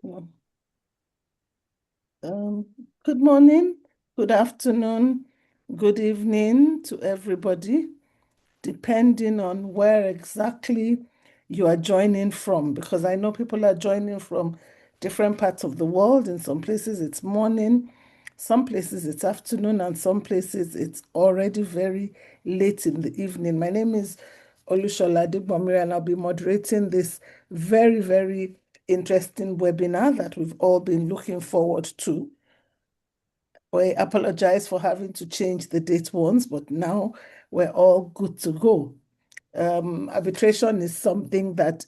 Well, good morning, good afternoon, good evening to everybody, depending on where exactly you are joining from, because I know people are joining from different parts of the world. In some places it's morning, some places it's afternoon, and some places it's already very late in the evening. My name is Olushola Digbomire, and I'll be moderating this very, very interesting webinar that we've all been looking forward to. We apologize for having to change the date once, but now we're all good to go. Arbitration is something that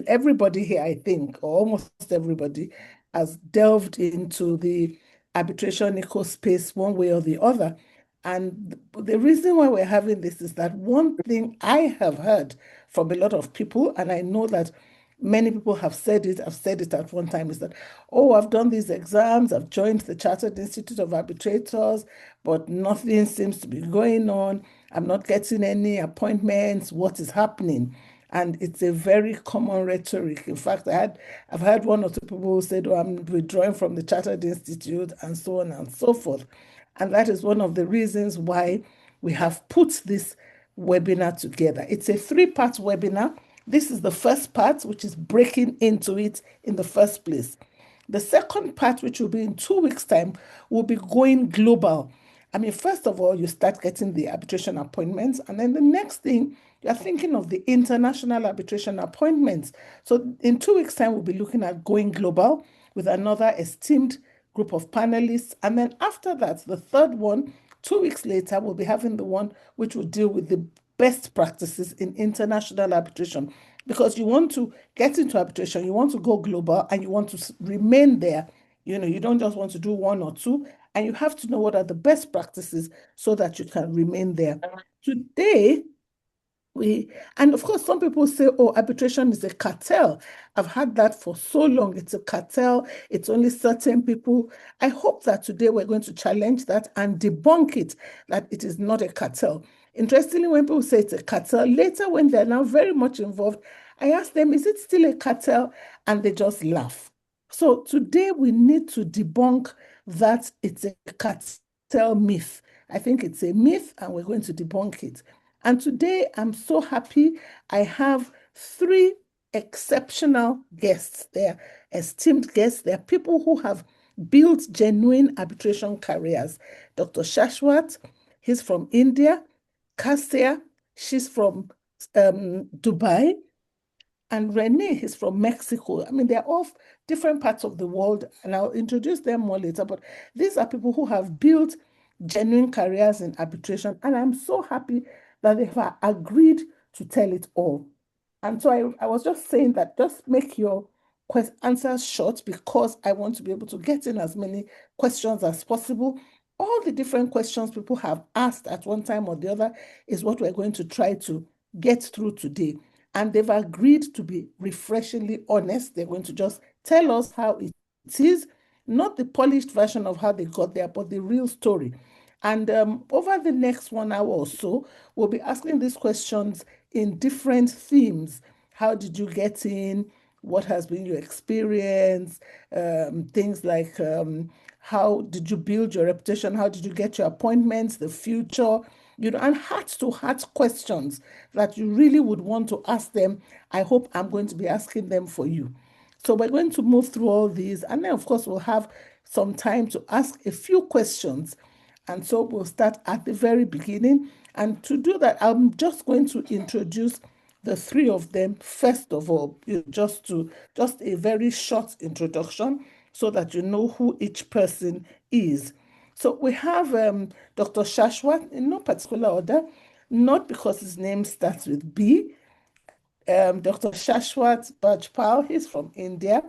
everybody here, I think, or almost everybody, has delved into the arbitration eco space one way or the other. And the reason why we're having this is that one thing I have heard from a lot of people, and I know that many people have said it, I've said it at one time, is that, oh, I've done these exams, I've joined the Chartered Institute of Arbitrators, but nothing seems to be going on. I'm not getting any appointments. What is happening? And it's a very common rhetoric. In fact, I've had one or two people who said, oh, I'm withdrawing from the Chartered Institute, and so on and so forth. And that is one of the reasons why we have put this webinar together. It's a three-part webinar. This is the first part, which is breaking into it in the first place. The second part, which will be in 2 weeks' time, will be going global. I mean, first of all, you start getting the arbitration appointments, and then the next thing, you're thinking of the international arbitration appointments. So in 2 weeks' time, we'll be looking at going global with another esteemed group of panelists. And then after that, the third one, 2 weeks later, we'll be having the one which will deal with the best practices in international arbitration. Because you want to get into arbitration, you want to go global, and you want to remain there. You don't just want to do one or two, and you have to know what are the best practices so that you can remain there. Today, and of course, some people say, oh, arbitration is a cartel. I've had that for so long. It's a cartel. It's only certain people. I hope that today we're going to challenge that and debunk it, that it is not a cartel. Interestingly, when people say it's a cartel, later when they're now very much involved, I ask them, is it still a cartel? And they just laugh. So today we need to debunk that it's a cartel myth. I think it's a myth, and we're going to debunk it. And today I'm so happy I have three exceptional guests. They're esteemed guests. They're people who have built genuine arbitration careers. Dr. Shashwat, he's from India. Cassia, she's from Dubai. And Renee is from Mexico. I mean, they're all different parts of the world, and I'll introduce them more later. But these are people who have built genuine careers in arbitration, and I'm so happy that they have agreed to tell it all. And so I was just saying that just make your answers short, because I want to be able to get in as many questions as possible. All the different questions people have asked at one time or the other is what we're going to try to get through today. And they've agreed to be refreshingly honest. They're going to just tell us how it is, not the polished version of how they got there, but the real story. And over the next 1 hour or so, we'll be asking these questions in different themes. How did you get in? What has been your experience? Things like how did you build your reputation? How did you get your appointments? The future, and heart-to-heart questions that you really would want to ask them. I hope I'm going to be asking them for you. So we're going to move through all these, and then, of course, we'll have some time to ask a few questions. And so we'll start at the very beginning. And to do that, I'm just going to introduce the three of them first of all, just a very short introduction so that you know who each person is. So we have Dr. Shashwat in no particular order, not because his name starts with B. Dr. Shashwat Bajpal, he's from India,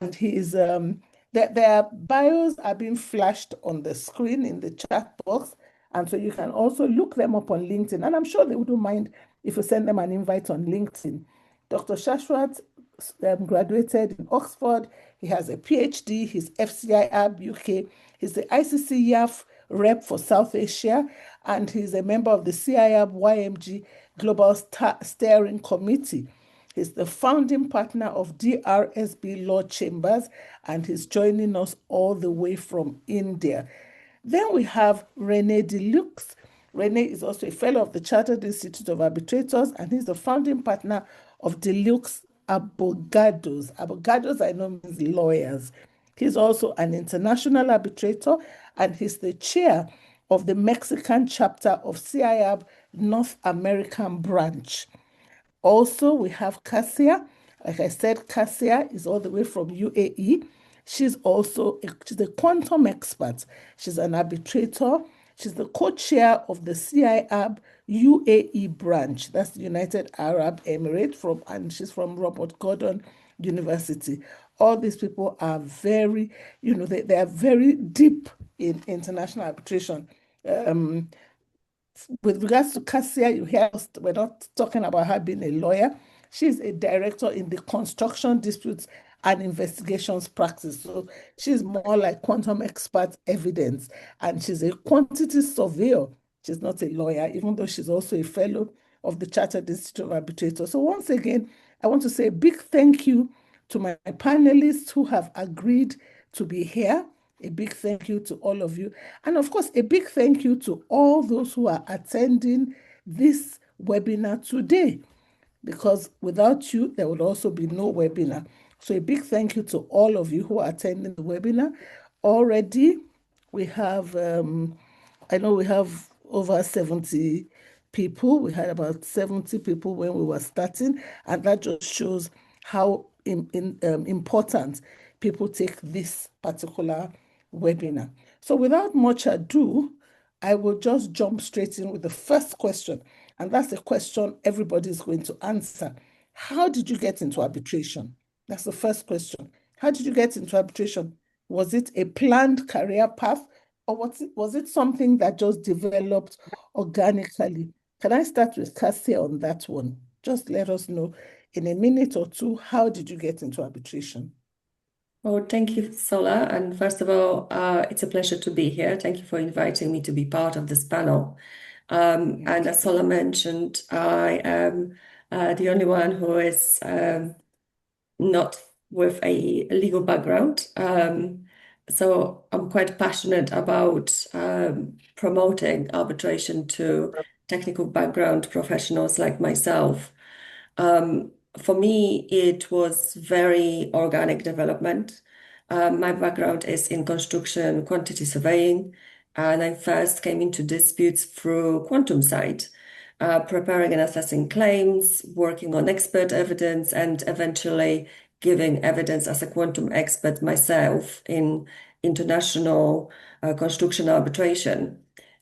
and their bios are being flashed on the screen in the chat box. And so you can also look them up on LinkedIn. And I'm sure they wouldn't mind if you send them an invite on LinkedIn. Dr. Shashwat graduated in Oxford. He has a PhD. He's FCIAB UK. He's the ICC YAF rep for South Asia, and he's a member of the CIAB YMG Global Steering Committee. He's the founding partner of DRSB Law Chambers, and he's joining us all the way from India. Then we have Rene Deluxe. Rene is also a fellow of the Chartered Institute of Arbitrators, and he's the founding partner of Deluxe Abogados. Abogados, I know, means lawyers. He's also an international arbitrator, and he's the chair of the Mexican chapter of CIAB North American branch. Also, we have Cassia. Like I said, Cassia is all the way from UAE. She's a quantum expert. She's an arbitrator. She's the co-chair of the CIAB UAE branch. That's the United Arab Emirates, and she's from Robert Gordon University. All these people are very, they are very deep in international arbitration. With regards to Cassia, you hear us, we're not talking about her being a lawyer. She's a director in the construction disputes and investigations practice. So she's more like quantum expert evidence, and she's a quantity surveyor. She's not a lawyer, even though she's also a fellow of the Chartered Institute of Arbitrators. So once again, I want to say a big thank you to my panelists who have agreed to be here. A big thank you to all of you. And of course, a big thank you to all those who are attending this webinar today, because without you, there would also be no webinar. So a big thank you to all of you who are attending the webinar. Already, we have, I know we have over 70 people. We had about 70 people when we were starting, and that just shows how important people take this particular webinar. So without much ado, I will just jump straight in with the first question, and that's the question everybody is going to answer. How did you get into arbitration? That's the first question. How did you get into arbitration? Was it a planned career path, or was it something that just developed organically? Can I start with Cassia on that one? Just let us know in a minute or two, how did you get into arbitration? Oh, thank you, Sola. And first of all, it's a pleasure to be here. Thank you for inviting me to be part of this panel. And as Sola mentioned, I am the only one who is not with a legal background. So I'm quite passionate about promoting arbitration to technical background professionals like myself. For me, it was very organic development. My background is in construction quantity surveying, and I first came into disputes through quantum side, preparing and assessing claims, working on expert evidence, and eventually giving evidence as a quantum expert myself in international construction arbitration.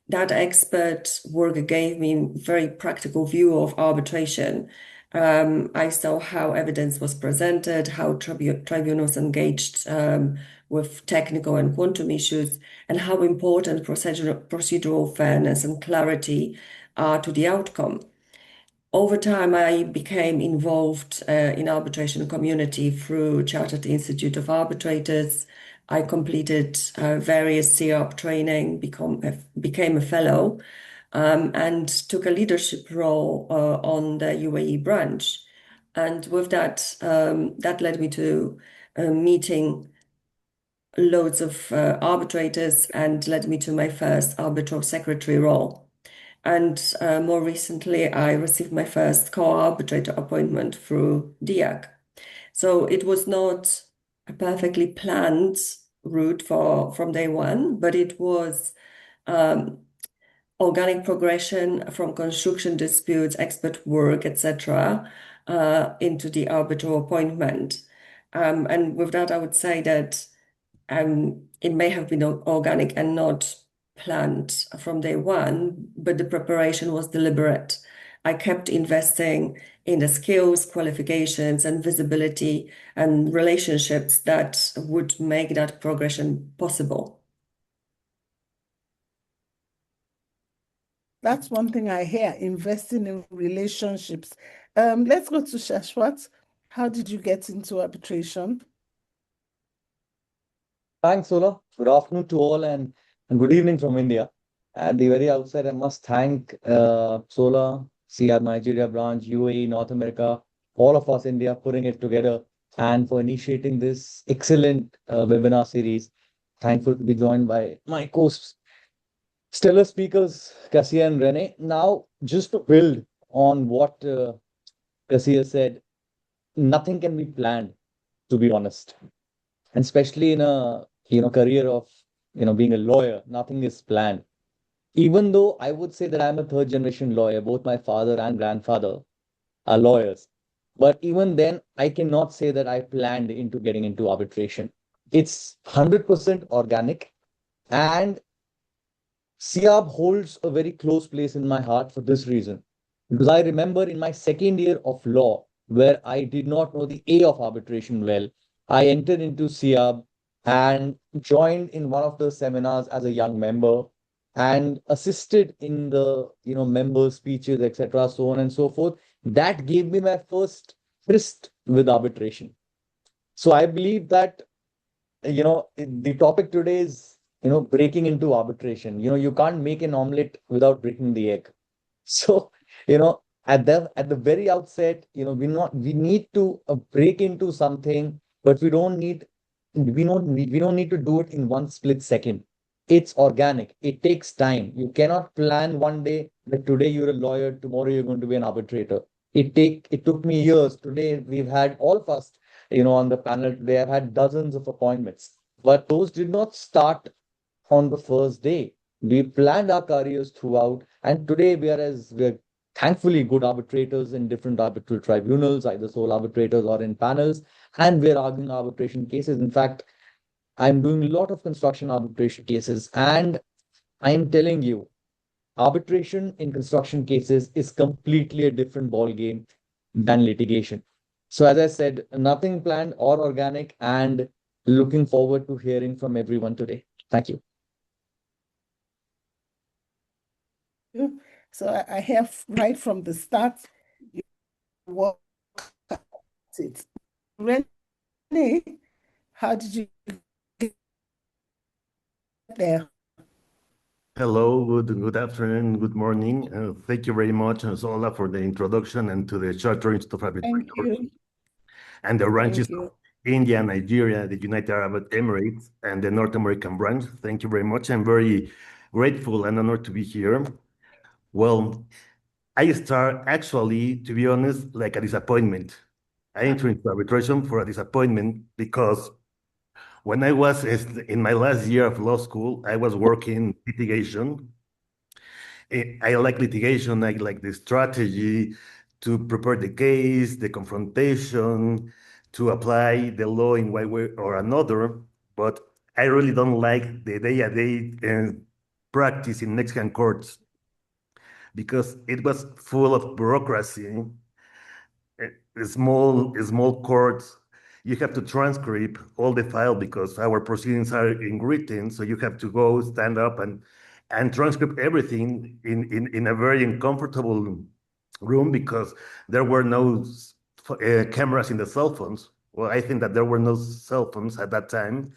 That expert work gave me a very practical view of arbitration. I saw how evidence was presented, how tribunals engaged with technical and quantum issues, and how important procedural fairness and clarity are to the outcome. Over time, I became involved in arbitration community through Chartered Institute of Arbitrators. I completed various CARB training, became a fellow, and took a leadership role on the UAE branch. And with that, that led me to meeting loads of arbitrators and led me to my first arbitral secretary role. And more recently, I received my first co-arbitrator appointment through DIAC. So it was not a perfectly planned route from day one, but it was organic progression from construction disputes, expert work, etc., into the arbitral appointment. And with that, I would say that it may have been organic and not planned from day one, but the preparation was deliberate. I kept investing in the skills, qualifications, and visibility and relationships that would make that progression possible. That's one thing I hear, investing in relationships. Let's go to Shashwat. How did you get into arbitration? Thanks, Sola. Good afternoon to all and good evening from India. At the very outset, I must thank Sola, CR Nigeria branch, UAE, North America all of us, India, putting it together and for initiating this excellent webinar series. Thankful to be joined by my co-hosts, stellar speakers, Cassia and Rene. Now, just to build on what Cassia said, nothing can be planned, to be honest. And especially in a career of being a lawyer, nothing is planned. Even though I would say that I'm a third generation lawyer, both my father and grandfather are lawyers. But even then, I cannot say that I planned into getting into arbitration. It's 100% organic. And Siab holds a very close place in my heart for this reason. Because I remember in my second year of law, where I did not know the A of arbitration well, I entered into Siab and joined in one of the seminars as a young member and assisted in the member speeches, etc., so on and so forth. That gave me my first tryst with arbitration. So I believe that the topic today is breaking into arbitration. You can't make an omelet without breaking the egg. So at the very outset, we need to break into something, but we don't need to do it in one split second. It's organic. It takes time. You cannot plan one day that today you're a lawyer, tomorrow you're going to be an arbitrator. It took me years. Today we've had all of us, on the panel today, have had dozens of appointments, but those did not start on the first day. We planned our careers throughout, and today we're thankfully good arbitrators in different arbitral tribunals, either sole arbitrators or in panels, and we're arguing arbitration cases. In fact, I'm doing a lot of construction arbitration cases, and I'm telling you, arbitration in construction cases is completely a different ball game than litigation. So, as I said, nothing planned or organic, and looking forward to hearing from everyone today. Thank you. So I have right from the start, you work at it. Renee, how did you get there? Hello, good afternoon, good morning. Thank you very much, Zola, for the introduction and to the Charter Institute of Thank Arbitrators you. and the branches Thank of you. India, Nigeria, the United Arab Emirates, and the North American branch. Thank you very much. I'm very grateful and honored to be here. Well, I start actually, to be honest, like a disappointment. I entered into arbitration for a disappointment because when I was in my last year of law school, I was working litigation. I like litigation. I like the strategy to prepare the case, the confrontation, to apply the law in one way or another. But I really don't like the day-to-day practice in Mexican courts because it was full of bureaucracy, small courts. You have to transcribe all the file because our proceedings are in written, so you have to go stand up and transcribe everything in a very uncomfortable room because there were no cameras in the cell phones. Well, I think that there were no cell phones at that time.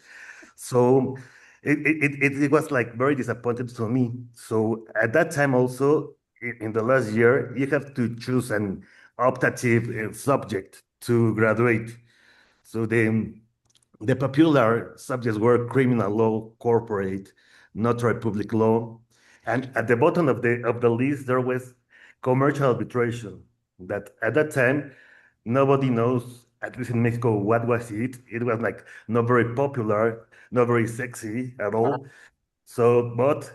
So it was like very disappointed to me. So at that time also, in the last year, you have to choose an optative subject to graduate. So the popular subjects were criminal law, corporate, notary public law, and at the bottom of the list there was commercial arbitration. That at that time nobody knows, at least in Mexico, what was it. It was like not very popular, not very sexy at all. So, but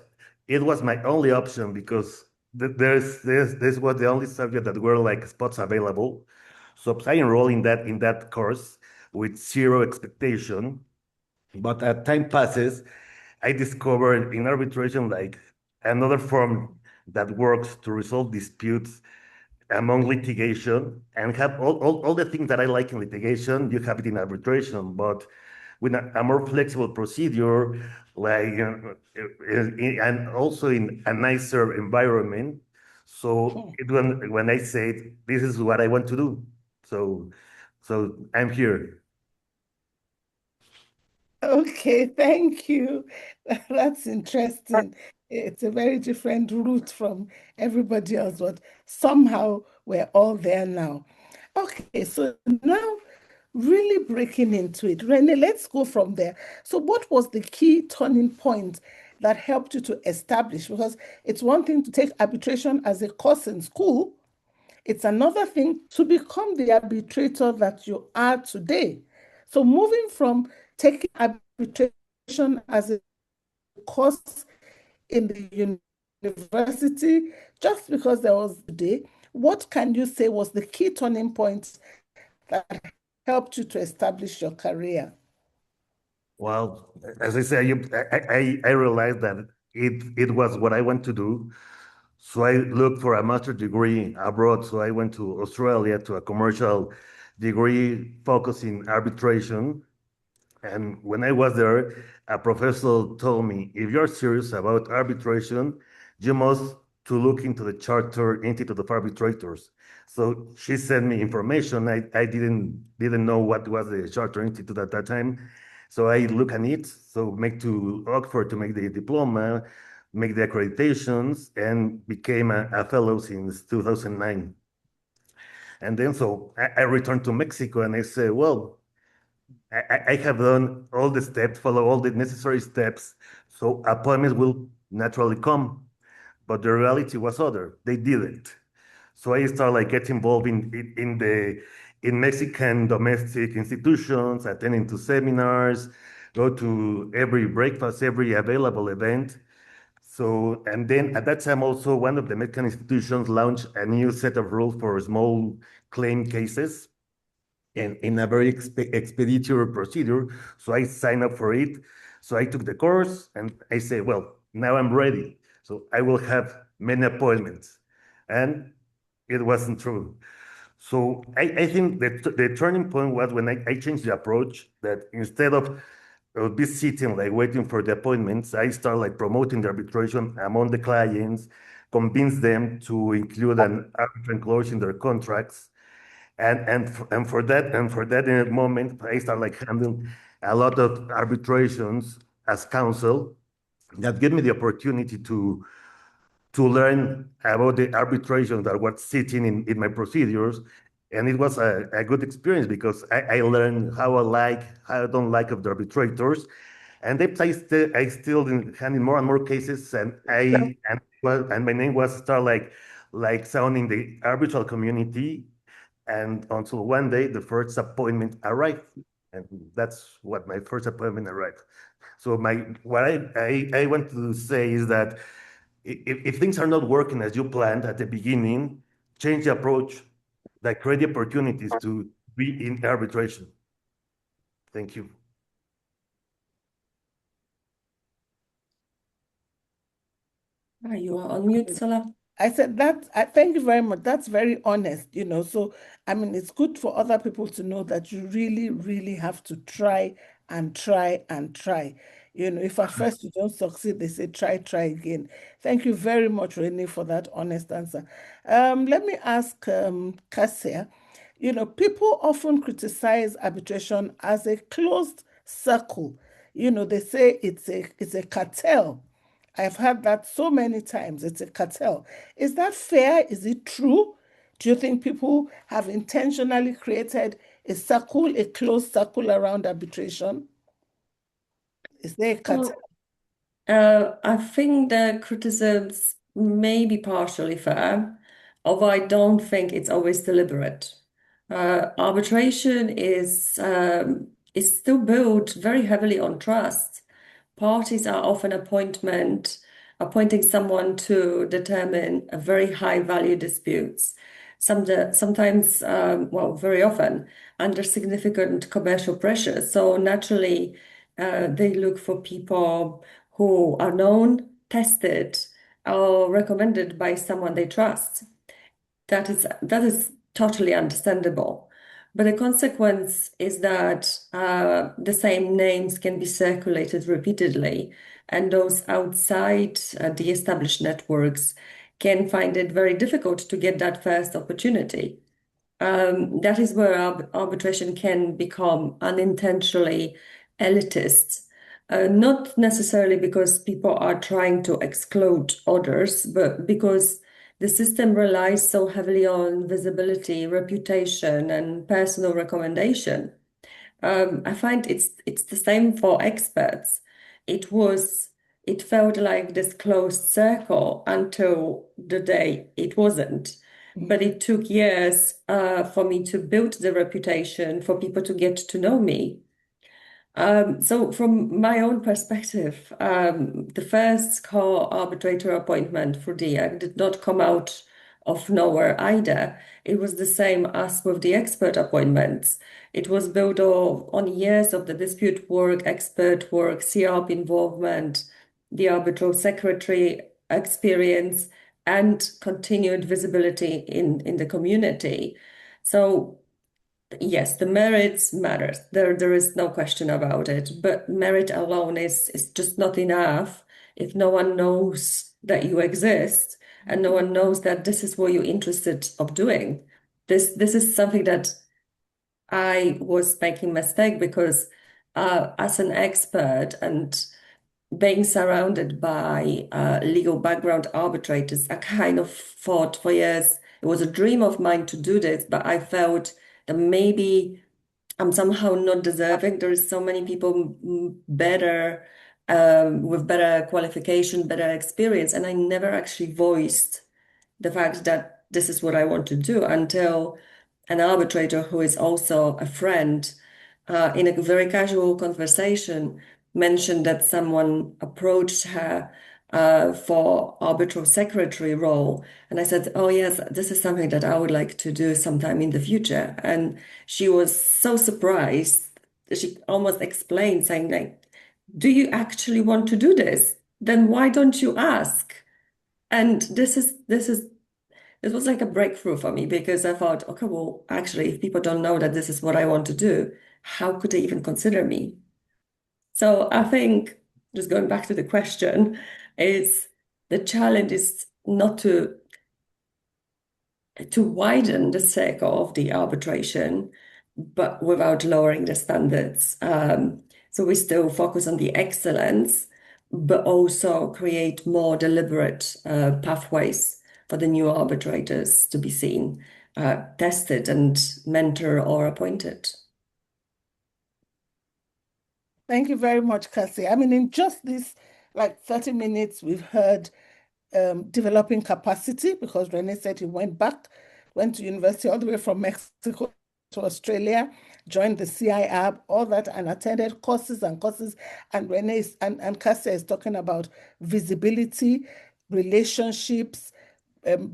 it was my only option because this was the only subject that were like spots available. So I enrolled in that course with zero expectation. But as time passes, I discovered in arbitration like another form that works to resolve disputes among litigation and have all the things that I like in litigation, you have it in arbitration, but with a more flexible procedure, like and also in a nicer environment. So when I said this is what I want to do, so I'm here. Okay, thank you. That's interesting. It's a very different route from everybody else, but somehow we're all there now. Okay, so now really breaking into it. Renee, let's go from there. So what was the key turning point that helped you to establish? Because it's one thing to take arbitration as a course in school. It's another thing to become the arbitrator that you are today. So moving from taking arbitration as a course in the university, just because there was today, what can you say was the key turning point that helped you to establish your career? Well, as I say, I realized that it was what I want to do. So I looked for a master's degree abroad. So I went to Australia to a commercial degree focusing arbitration. And when I was there, a professor told me, if you're serious about arbitration, you must to look into the Charter Institute of Arbitrators. So she sent me information. I didn't know what was the Charter Institute at that time. So I look at it. So make to Oxford to make the diploma, make the accreditations, and became a fellow since 2009. And then so I returned to Mexico and I said, well, I have done all the steps, follow all the necessary steps, so appointments will naturally come. But the reality was other. They didn't. So I started like get involved in Mexican domestic institutions, attending to seminars, go to every breakfast, every available event. So and then at that time also one of the Mexican institutions launched a new set of rules for small claim cases in a very expeditious procedure. So I signed up for it. So I took the course and I say, well, now I'm ready. So I will have many appointments. And it wasn't true. So I think that the turning point was when I changed the approach that instead of be sitting like waiting for the appointments, I start like promoting the arbitration among the clients, convince them to include an arbitration clause in their contracts, and for that moment, I start like handling a lot of arbitrations as counsel that give me the opportunity to learn about the arbitration that was sitting in my procedures. And it was a good experience because I learned how I like, how I don't like of the arbitrators. And they placed, I still in handling more and more cases, and my name was start like sounding the arbitral community, and until one day the first appointment arrived, and that's what my first appointment arrived. So my what I want to say is that if things are not working as you planned at the beginning, change the approach, like create the opportunities to be in arbitration. Thank you. You are on mute, Sola. I said that, thank you very much. That's very honest, So, I mean, it's good for other people to know that you really, really have to try and try and try. If at first you don't succeed, they say try again. Thank you very much, Renee, for that honest answer. Let me ask Cassia. People often criticize arbitration as a closed circle. They say it's a cartel. I've heard that so many times. It's a cartel. Is that fair? Is it true? Do you think people have intentionally created a circle, a closed circle around arbitration? Is there a cartel? I think the criticisms may be partially fair, although I don't think it's always deliberate. Arbitration is still built very heavily on trust. Parties are often appointing someone to determine a very high value disputes. Sometimes, well, very often under significant commercial pressure. So naturally, they look for people who are known, tested, or recommended by someone they trust. That is totally understandable. But the consequence is that the same names can be circulated repeatedly, and those outside the established networks can find it very difficult to get that first opportunity. That is where arbitration can become unintentionally elitist. Not necessarily because people are trying to exclude others, but because the system relies so heavily on visibility, reputation, and personal recommendation. I find it's the same for experts. It felt like this closed circle until the day it wasn't. But it took years for me to build the reputation, for people to get to know me. So from my own perspective, the first core arbitrator appointment for DIAC did not come out of nowhere either. It was the same as with the expert appointments. It was built on years of the dispute work, expert work, CRP involvement, the arbitral secretary experience, and continued visibility in the community. So yes, the merits matters. There is no question about it. But merit alone is just not enough if no one knows that you exist and no one knows that this is what you're interested of doing. This is something that I was making mistake because as an expert and being surrounded by legal background arbitrators, I kind of thought for years it was a dream of mine to do this, but I felt that maybe I'm somehow not deserving. There is so many people better with better qualification, better experience, and I never actually voiced the fact that this is what I want to do until an arbitrator who is also a friend in a very casual conversation mentioned that someone approached her for arbitral secretary role. And I said, oh yes, this is something that I would like to do sometime in the future. And she was so surprised. She almost explained saying like, do you actually want to do this? Then why don't you ask? And this was like a breakthrough for me because I thought, okay, well, actually, if people don't know that this is what I want to do, how could they even consider me? So I think just going back to the question is the challenge is not to widen the circle of the arbitration, but without lowering the standards. So we still focus on the excellence, but also create more deliberate pathways for the new arbitrators to be seen, tested, and mentor or appointed. Thank you very much, Cassie. I mean, in just this like 30 minutes, we've heard developing capacity because Renee said he went to university all the way from Mexico to Australia, joined the CIAB, all that, and attended courses and courses. And Renee and Cassia is talking about visibility, relationships,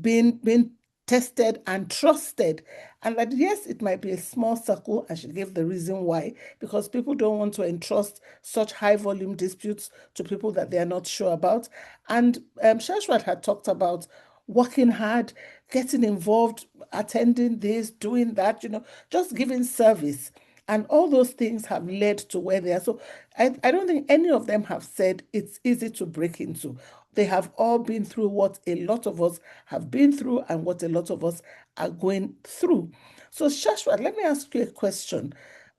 being tested and trusted. And that, yes, it might be a small circle, and she gave the reason why, because people don't want to entrust such high volume disputes to people that they are not sure about. And Shashwat had talked about working hard, getting involved, attending this, doing that, just giving service. And all those things have led to where they are. So I don't think any of them have said it's easy to break into. They have all been through what a lot of us have been through and what a lot of us are going through. So Shashwat, let me ask you a question.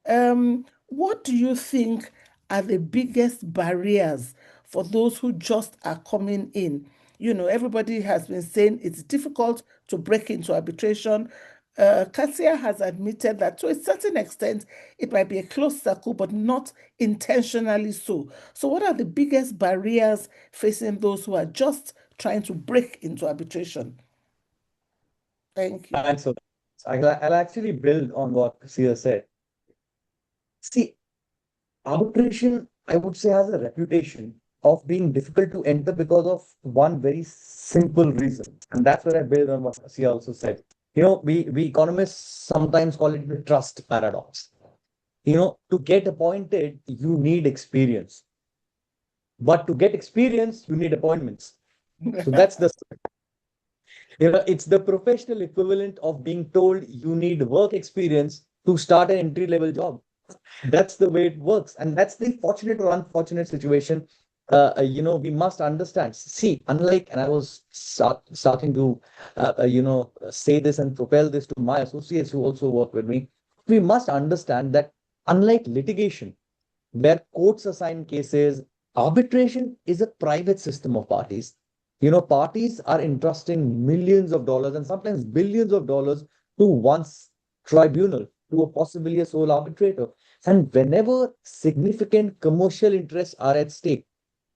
What do you think are the biggest barriers for those who just are coming in? Everybody has been saying it's difficult to break into arbitration. Cassia has admitted that to a certain extent, it might be a closed circle, but not intentionally so. So, what are the biggest barriers facing those who are just trying to break into arbitration? Thank you. Thanks for that. I'll actually build on what Sia said. See, arbitration, I would say, has a reputation of being difficult to enter because of one very simple reason. And that's where I build on what Sia also said. We economists sometimes call it the trust paradox. To get appointed, you need experience. But to get experience, you need appointments. So that's it's the professional equivalent of being told you need work experience to start an entry-level job. That's the way it works. And that's the fortunate or unfortunate situation. We must understand. See, unlike, and I was starting to, say this and propel this to my associates who also work with me. We must understand that unlike litigation, where courts assign cases, arbitration is a private system of parties. Parties are entrusting millions of dollars and sometimes billions of dollars to one's tribunal, to a possibly a sole arbitrator. And whenever significant commercial interests are at stake,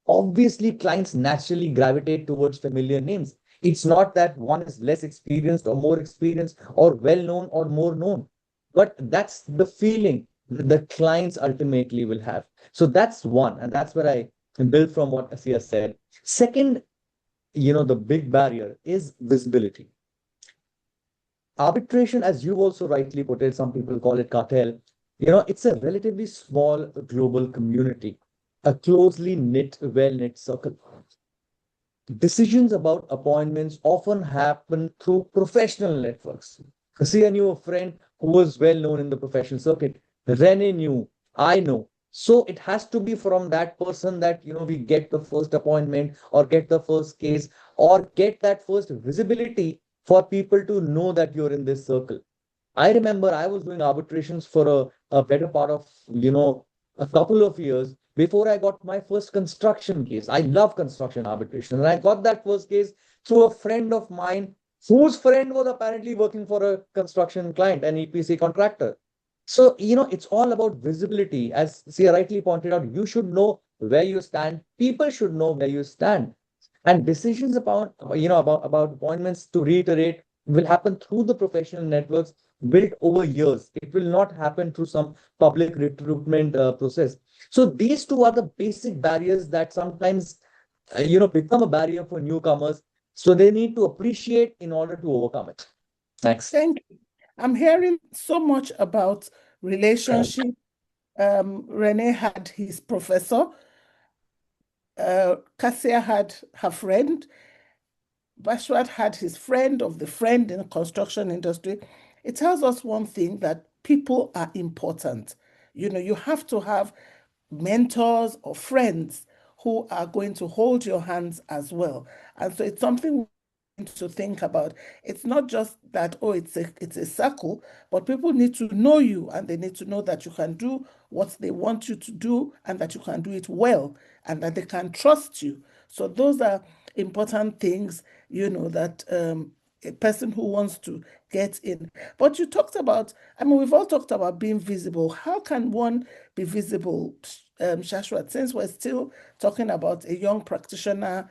obviously clients naturally gravitate towards familiar names. It's not that one is less experienced or more experienced or well known or more known, but that's the feeling that the clients ultimately will have. So that's one, and that's where I build from what Asiya said. Second, the big barrier is visibility. Arbitration, as you also rightly put it, some people call it cartel. It's a relatively small global community, a closely knit, well-knit circle. Decisions about appointments often happen through professional networks. Kasi knew a friend who was well known in the professional circuit. Rene knew, I know. So it has to be from that person that we get the first appointment or get the first case or get that first visibility for people to know that you're in this circle. I remember I was doing arbitrations for a better part of, a couple of years before I got my first construction case. I love construction arbitration. And I got that first case through a friend of mine whose friend was apparently working for a construction client, an EPC contractor. So, it's all about visibility. As Sia rightly pointed out, you should know where you stand. People should know where you stand. And decisions about appointments, to reiterate, will happen through the professional networks built over years. It will not happen through some public recruitment process. So these two are the basic barriers that sometimes become a barrier for newcomers. So they need to appreciate in order to overcome it. Thanks. Thank you. I'm hearing so much about relationship. Rene had his professor. Cassia had her friend. Bashwat had his friend of the friend in the construction industry. It tells us one thing, that people are important. You have to have mentors or friends who are going to hold your hands as well. And so it's something to think about. It's not just that, oh, it's a circle, but people need to know you and they need to know that you can do what they want you to do and that you can do it well and that they can trust you. So those are important things, that a person who wants to get in. But you talked about, we've all talked about being visible. How can one be visible, Shashwat, since we're still talking about a young practitioner,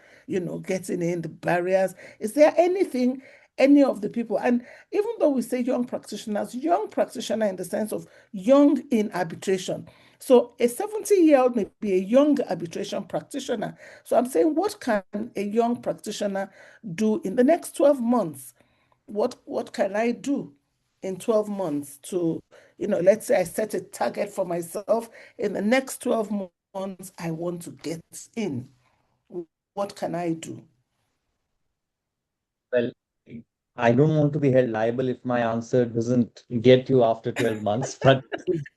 getting in, the barriers? Is there anything, any of the people, and even though we say young practitioner in the sense of young in arbitration. So a 70-year-old may be a young arbitration practitioner. So I'm saying, what can a young practitioner do in the next 12 months? What can I do in 12 months to, let's say I set a target for myself. In the next 12 months, I want to get in. What can I do? Well, I don't want to be held liable if my answer doesn't get you after 12 months, but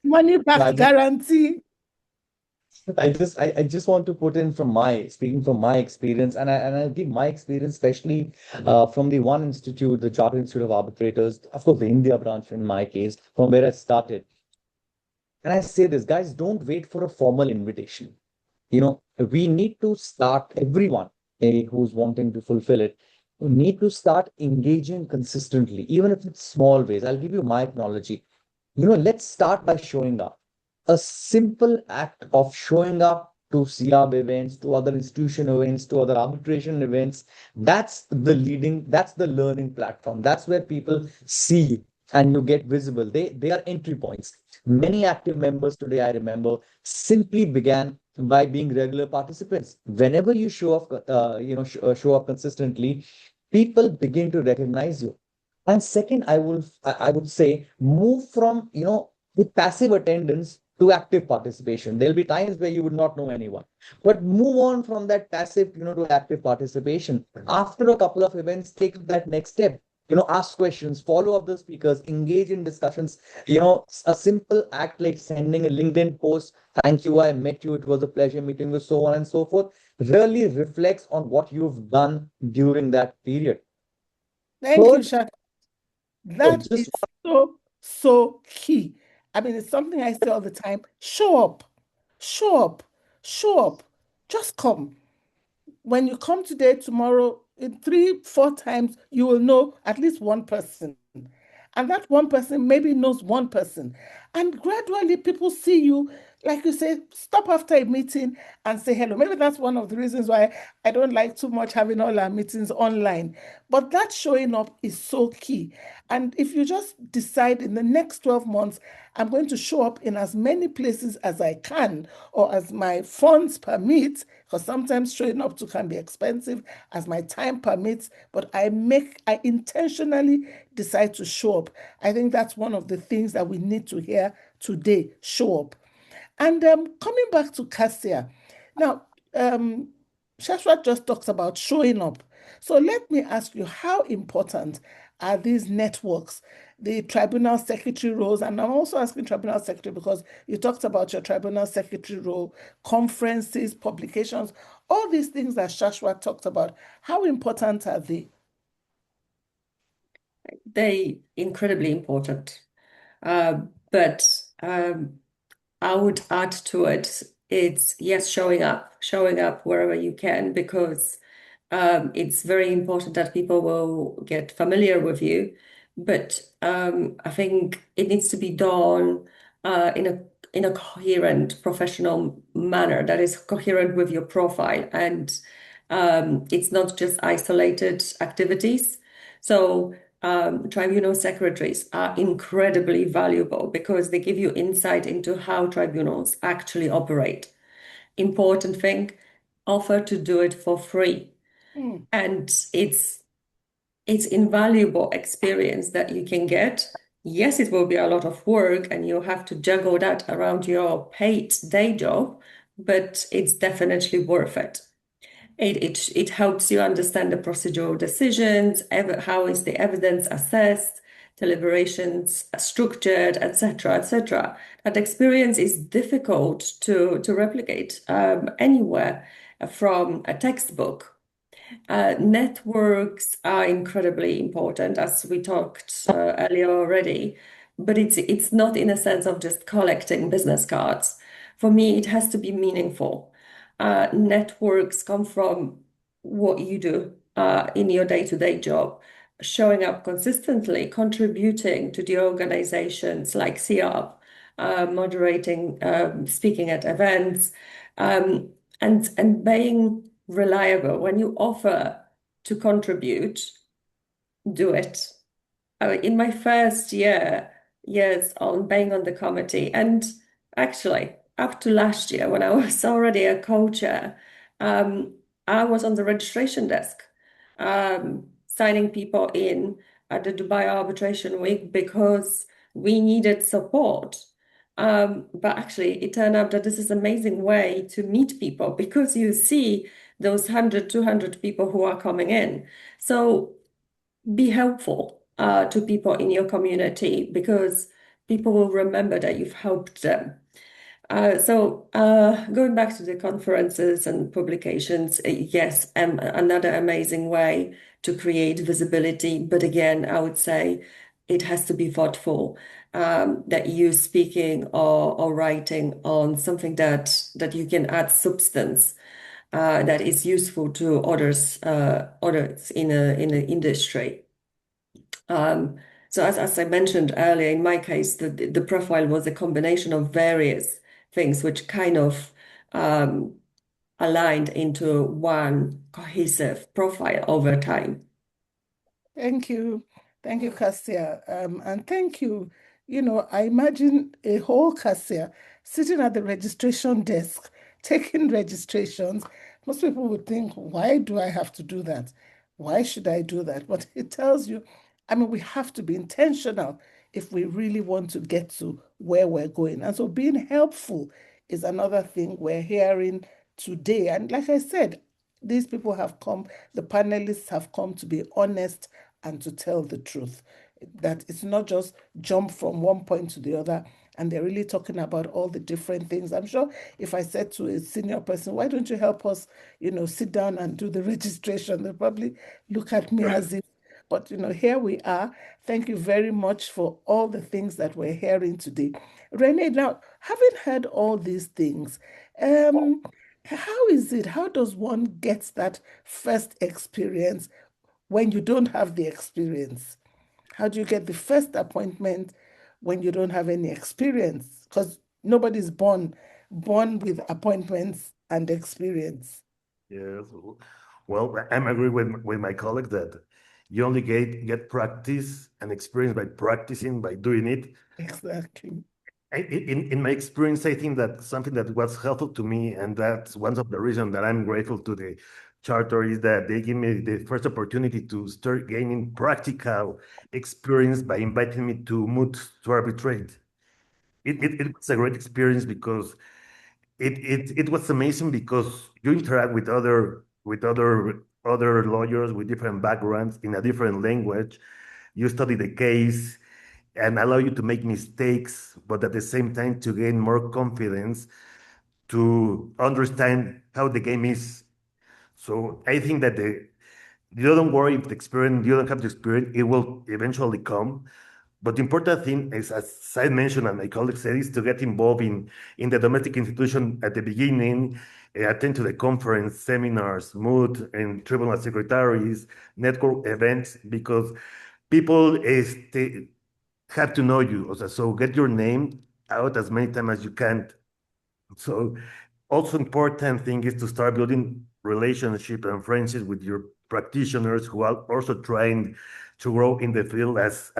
Money back guarantee. I just want to put in speaking from my experience, and I'll give my experience, especially from the one institute, the Chartered Institute of Arbitrators, of course, the India branch in my case, from where I started. And I say this, guys, don't wait for a formal invitation. We need to start, everyone who's wanting to fulfill it, we need to start engaging consistently, even if it's small ways. I'll give you my analogy. Let's start by showing up. A simple act of showing up to CRB events, to other institution events, to other arbitration events, that's the learning platform. That's where people see you and you get visible. They are entry points. Many active members today, I remember, simply began by being regular participants. Whenever you show up, show up consistently, people begin to recognize you. And second, I would say move from the passive attendance to active participation. There'll be times where you would not know anyone, but move on from that passive to active participation. After a couple of events, take that next step. Ask questions, follow up the speakers, engage in discussions. A simple act like sending a LinkedIn post, thank you, I met you, it was a pleasure meeting you, so on and so forth, really reflects on what you've done during that period. Thank you, Third, Shak. That just is so key. It's something I say all the time. Show up, show up, show up. Just come. when you come today, tomorrow, in 3, 4 times, you will know at least one person. And that one person maybe knows one person. And gradually people see you, like you say, stop after a meeting and say hello. Maybe that's one of the reasons why I don't like too much having all our meetings online. But that showing up is so key. And if you just decide in the next 12 months, I'm going to show up in as many places as I can or as my funds permit, because sometimes showing up to can be expensive, as my time permits, but I intentionally decide to show up. I think that's one of the things that we need to hear today, show up. And coming back to Cassia, now, Shashwat just talks about showing up. So let me ask you, how important are these networks, the tribunal secretary roles? And I'm also asking tribunal secretary because you talked about your tribunal secretary role, conferences, publications, all these things that Shashwat talked about. How important are they? They incredibly important. But I would add to it, it's yes, showing up wherever you can, because it's very important that people will get familiar with you. But I think it needs to be done in a coherent, professional manner that is coherent with your profile, and it's not just isolated activities. So tribunal secretaries are incredibly valuable because they give you insight into how tribunals actually operate. Important thing, offer to do it for free. And it's invaluable experience that you can get. Yes, it will be a lot of work and you have to juggle that around your paid day job, but it's definitely worth it. It helps you understand the procedural decisions, how is the evidence assessed, deliberations are structured, etc., etc. That experience is difficult to replicate anywhere from a textbook. Networks are incredibly important, as we talked earlier already, but it's not in a sense of just collecting business cards. For me, it has to be meaningful. Networks come from what you do in your day-to-day job, showing up consistently, contributing to the organizations like CRP, moderating, speaking at events, and being reliable. When you offer to contribute, do it. In my first years on being on the committee, and actually up to last year when I was already a co-chair, I was on the registration desk, signing people in at the Dubai Arbitration Week because we needed support. But actually, it turned out that this is an amazing way to meet people because you see those 100, 200 people who are coming in. So be helpful to people in your community because people will remember that you've helped them. So going back to the conferences and publications, yes, another amazing way to create visibility. But again, I would say it has to be thoughtful, that you speaking or writing on something that you can add substance that is useful to others in the industry. So as I mentioned earlier, in my case, the profile was a combination of various things which kind of aligned into one cohesive profile over time. Thank you. Thank you, Cassia. And thank you. I imagine a whole Cassia sitting at the registration desk, taking registrations. Most people would think, why do I have to do that? Why should I do that? But it tells you, we have to be intentional if we really want to get to where we're going. And so being helpful is another thing we're hearing today. And like I said, these people have come, the panelists have come to be honest and to tell the truth. That it's not just jump from one point to the other, and they're really talking about all the different things. I'm sure if I said to a senior person, why don't you help us, sit down and do the registration, they'll probably look at me as if, but here we are. Thank you very much for all the things that we're hearing today. Renee, now, having heard all these things, How is it? How does one get that first experience when you don't have the experience? How do you get the first appointment when you don't have any experience? Because nobody's born with appointments and experience. Yes. Well, I'm agree with my colleague that you only get practice and experience by practicing, by doing it. Exactly. In my experience, I think that something that was helpful to me, and that's one of the reasons that I'm grateful to the charter, is that they give me the first opportunity to start gaining practical experience by inviting me to moot to arbitrate. It was a great experience because it was amazing because you interact with other lawyers with different backgrounds in a different language. You study the case and allow you to make mistakes, but at the same time to gain more confidence to understand how the game is. So I think that you don't worry if the experience, you don't have the experience, it will eventually come. But the important thing is, as I mentioned and my colleague said, is to get involved in the domestic institution at the beginning, attend to the conference, seminars, moot, and tribunal secretaries, network events, because people have to know you. So get your name out as many times as you can. So also important thing is to start building relationship and friendships with your practitioners who are also trying to grow in the field as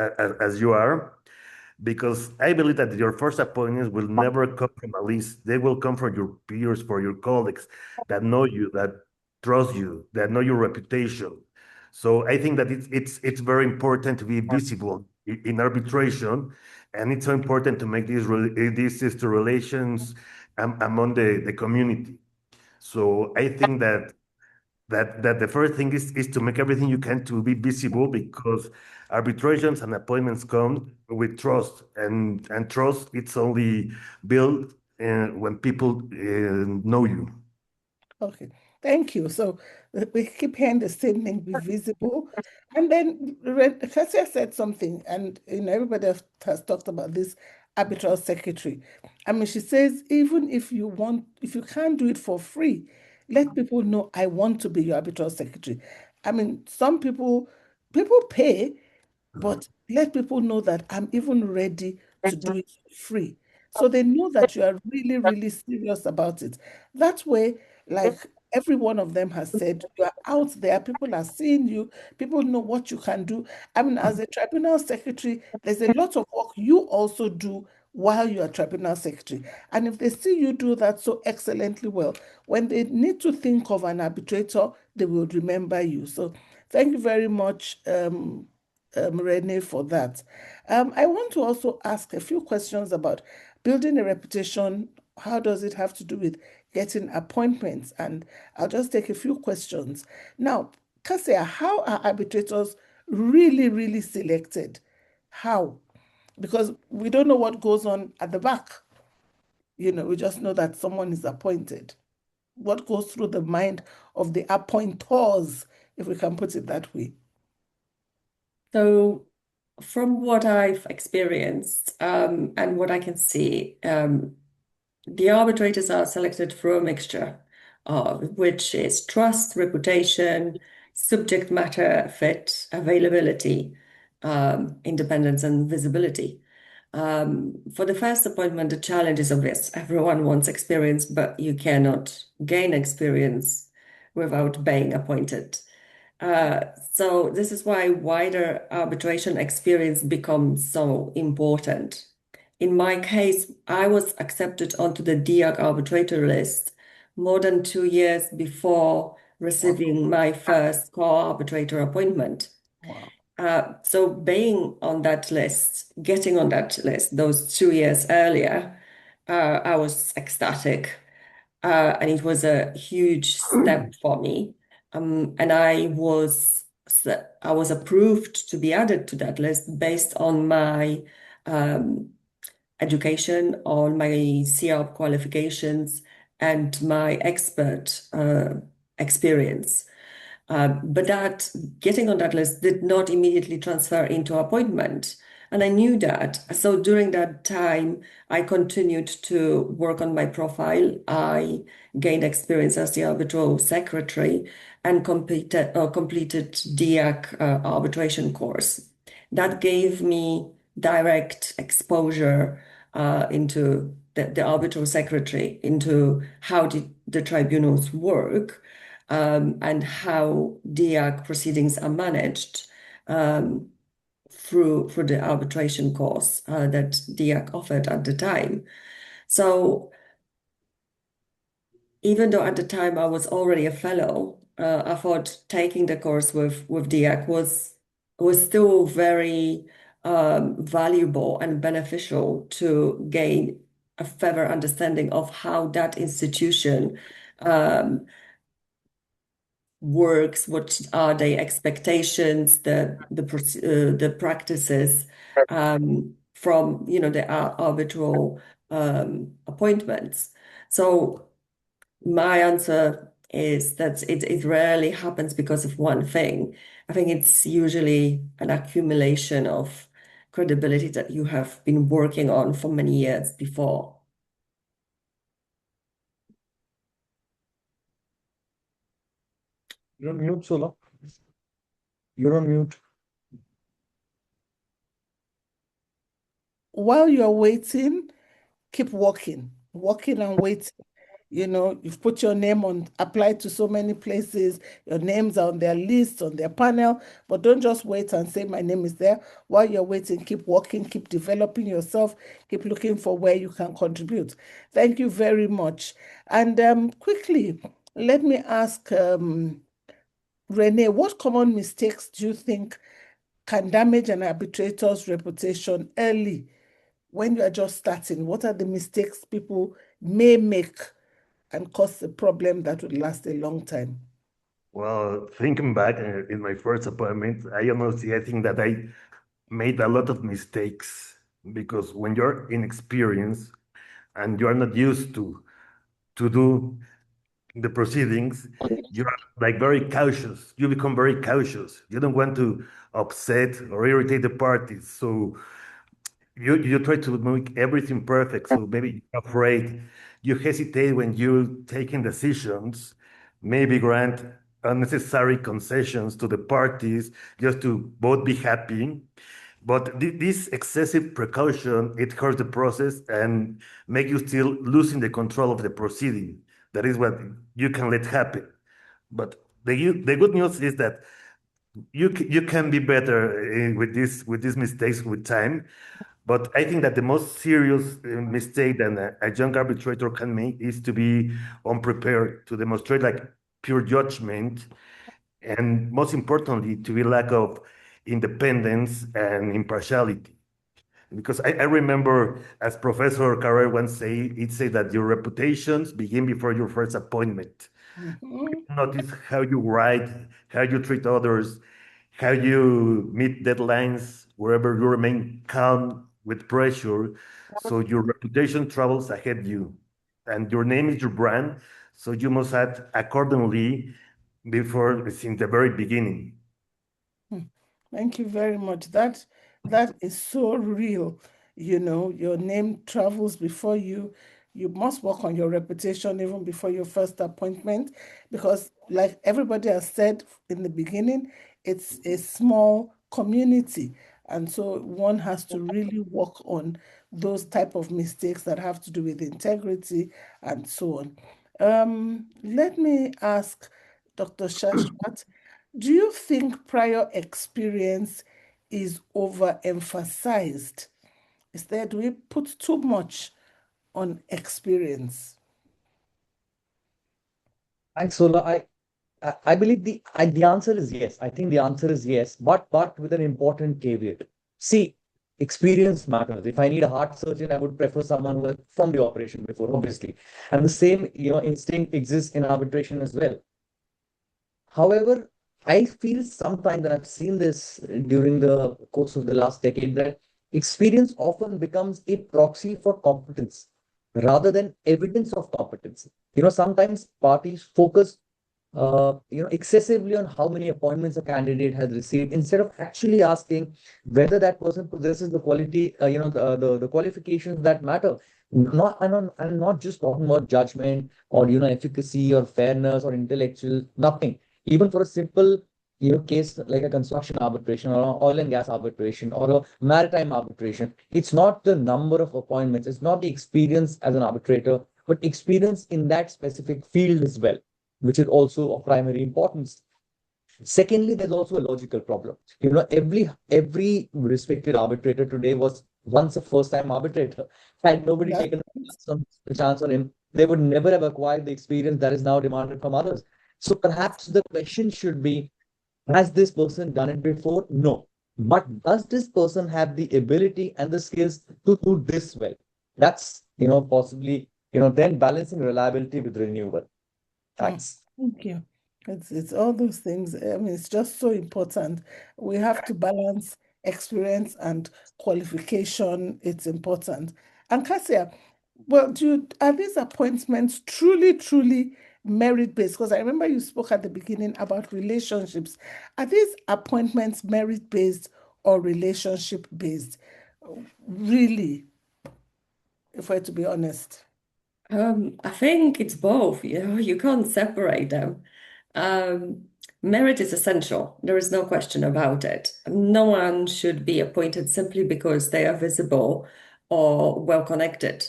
you are. Because I believe that your first appointments will never come from a list. They will come from your peers, for your colleagues that know you, that trust you, that know your reputation. So I think that it's very important to be visible in arbitration, and it's so important to make these sister relations among the community. So I think that the first thing is to make everything you can to be visible, because arbitrations and appointments come with trust, and trust it's only built when people know you. Okay, thank you. So we keep hearing the same thing, be visible. And then Kasia said something, and everybody has talked about this arbitral secretary. I mean, she says, even if you can't do it for free, let people know I want to be your arbitral secretary. I mean, some people pay, but let people know that I'm even ready to do it for free. So they know that you are really, really serious about it. That way, like every one of them has said, you are out there, people are seeing you, people know what you can do. I mean, as a tribunal secretary, there's a lot of work you also do while you are tribunal secretary. And if they see you do that so excellently well, when they need to think of an arbitrator, they will remember you. So thank you very much, Renee, for that. I want to also ask a few questions about building a reputation. How does it have to do with getting appointments? And I'll just take a few questions. Now, Kasia, how are arbitrators really, really selected? How? Because we don't know what goes on at the back. We just know that someone is appointed. What goes through the mind of the appointors, if we can put it that way? So, from what I've experienced and what I can see, the arbitrators are selected through a mixture of which is trust, reputation, subject matter fit, availability, independence, and visibility. For the first appointment, the challenge is obvious. Everyone wants experience, but you cannot gain experience without being appointed. So this is why wider arbitration experience becomes so important. In my case, I was accepted onto the DIAC arbitrator list more than 2 years before receiving my first co-arbitrator appointment. Wow. So being on that list, getting on that list those 2 years earlier, I was ecstatic. And it was a huge step for me. And I was approved to be added to that list based on my education, on my CRP qualifications, and my expert experience. But that getting on that list did not immediately transfer into appointment. And I knew that. So during that time, I continued to work on my profile. I gained experience as the arbitral secretary and completed DIAC arbitration course. That gave me direct exposure into the arbitral secretary, into how the tribunals work, and how DIAC proceedings are managed. Through the arbitration course that DIAC offered at the time. So even though at the time I was already a fellow, I thought taking the course with DIAC was still very valuable and beneficial to gain a further understanding of how that institution works, what are the expectations, the practices from the arbitral appointments. So my answer is that it rarely happens because of one thing. I think it's usually an accumulation of credibility that you have been working on for many years before. You're on mute, Sola. You're on mute. While you're waiting, keep walking and waiting. You've put your name on, applied to so many places, your name's on their list, on their panel, but don't just wait and say, my name is there. While you're waiting, keep working, keep developing yourself, keep looking for where you can contribute. Thank you very much. And quickly, let me ask Renee, what common mistakes do you think can damage an arbitrator's reputation early when you are just starting? What are the mistakes people may make and cause a problem that would last a long time? Well, thinking back in my first appointment, I think that I made a lot of mistakes because when you're inexperienced and you're not used to do the proceedings, you're like very cautious. You become very cautious. You don't want to upset or irritate the parties. So you try to make everything perfect. So maybe you're afraid. You hesitate when you're taking decisions, maybe grant unnecessary concessions to the parties just to both be happy. But this excessive precaution, it hurts the process and make you still losing the control of the proceeding. That is what you can let happen. But the good news is that you can be better with these mistakes with time. But I think that the most serious mistake that a young arbitrator can make is to be unprepared, to demonstrate like pure judgment, and most importantly, to be lack of independence and impartiality. Because I remember, as Professor Carrer once say, it said that your reputations begin before your first appointment. Mhm. Notice how you write, how you treat others, how you meet deadlines, wherever you remain calm with pressure. So your reputation travels ahead you, and your name is your brand. So you must act accordingly before since the very beginning. Thank you very much. That is so real. Your name travels before you. You must work on your reputation even before your first appointment, because like everybody has said in the beginning, it's a small community. And so one has to really work on those type of mistakes that have to do with integrity and so on. Let me ask Dr. Shashwat, do you think prior experience is overemphasized? Instead, do we put too much on experience? Thanks, Sola. I believe the answer is yes. I think the answer is yes, but with an important caveat. See, experience matters. If I need a heart surgeon, I would prefer someone who has performed the operation before, obviously. And the same, instinct exists in arbitration as well. However, I feel sometimes that I've seen this during the course of the last decade that experience often becomes a proxy for competence rather than evidence of competence. Sometimes parties focus excessively on how many appointments a candidate has received, instead of actually asking whether that person possesses the quality, the qualifications that matter. Not, I'm not just talking about judgment or, efficacy or fairness or intellectual, nothing. Even for a simple, case like a construction arbitration or an oil and gas arbitration or a maritime arbitration, it's not the number of appointments, it's not the experience as an arbitrator, but experience in that specific field as well, which is also of primary importance. Secondly, there's also a logical problem. Every respected arbitrator today was once a first-time arbitrator. Had nobody That's taken a chance on him, they would never have acquired the experience that is now demanded from others. So perhaps the question should be, has this person done it before? No. But does this person have the ability and the skills to do this well? That's, possibly, then balancing reliability with renewal. Thanks. Thank you. It's all those things. I mean, it's just so important. We have to balance experience and qualification. It's important. And Cassia, well, are these appointments truly, truly merit-based? Because I remember you spoke at the beginning about relationships. Are these appointments merit-based or relationship-based? Really, if we're to be honest. I think it's both, you can't separate them. Merit is essential. There is no question about it. No one should be appointed simply because they are visible or well connected.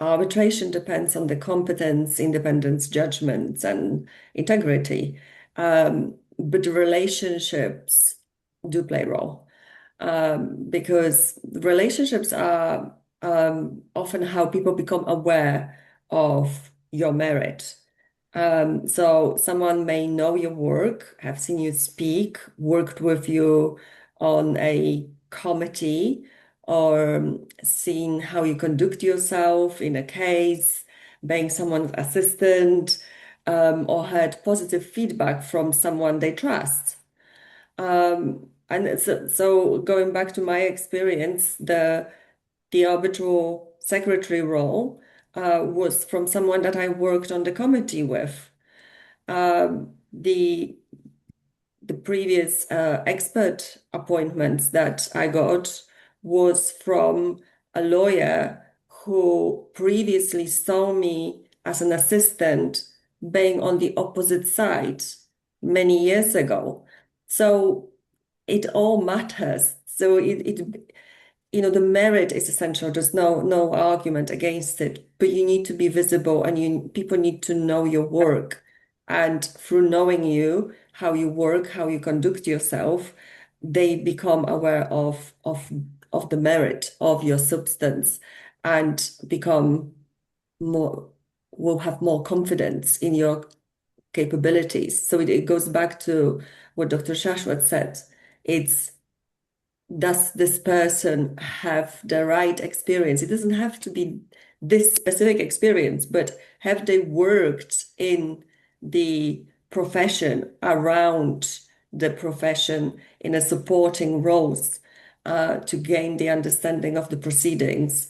Arbitration depends on the competence, independence, judgments, and integrity. But the relationships do play a role, because relationships are often how people become aware of your merit. So someone may know your work, have seen you speak, worked with you on a committee, or seen how you conduct yourself in a case, being someone's assistant, or had positive feedback from someone they trust. And so going back to my experience, the arbitral secretary role was from someone that I worked on the committee with. The previous expert appointments that I got was from a lawyer who previously saw me as an assistant being on the opposite side many years ago. So it all matters. So the merit is essential. There's no argument against it, but you need to be visible, and people need to know your work. And through knowing you, how you work, how you conduct yourself, they become aware of the merit of your substance and will have more confidence in your capabilities. So it goes back to what Dr. Shashwat said. It's, does this person have the right experience? It doesn't have to be this specific experience, but have they worked in the profession, around the profession, in a supporting roles, to gain the understanding of the proceedings,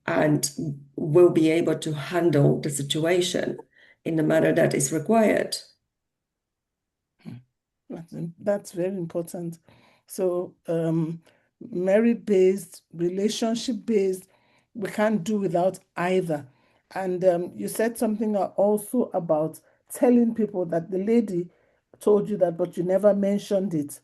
and will be able to handle the situation in the manner that is required. That's very important. So merit-based, relationship-based, we can't do without either. And you said something also about telling people that the lady told you that, but you never mentioned it,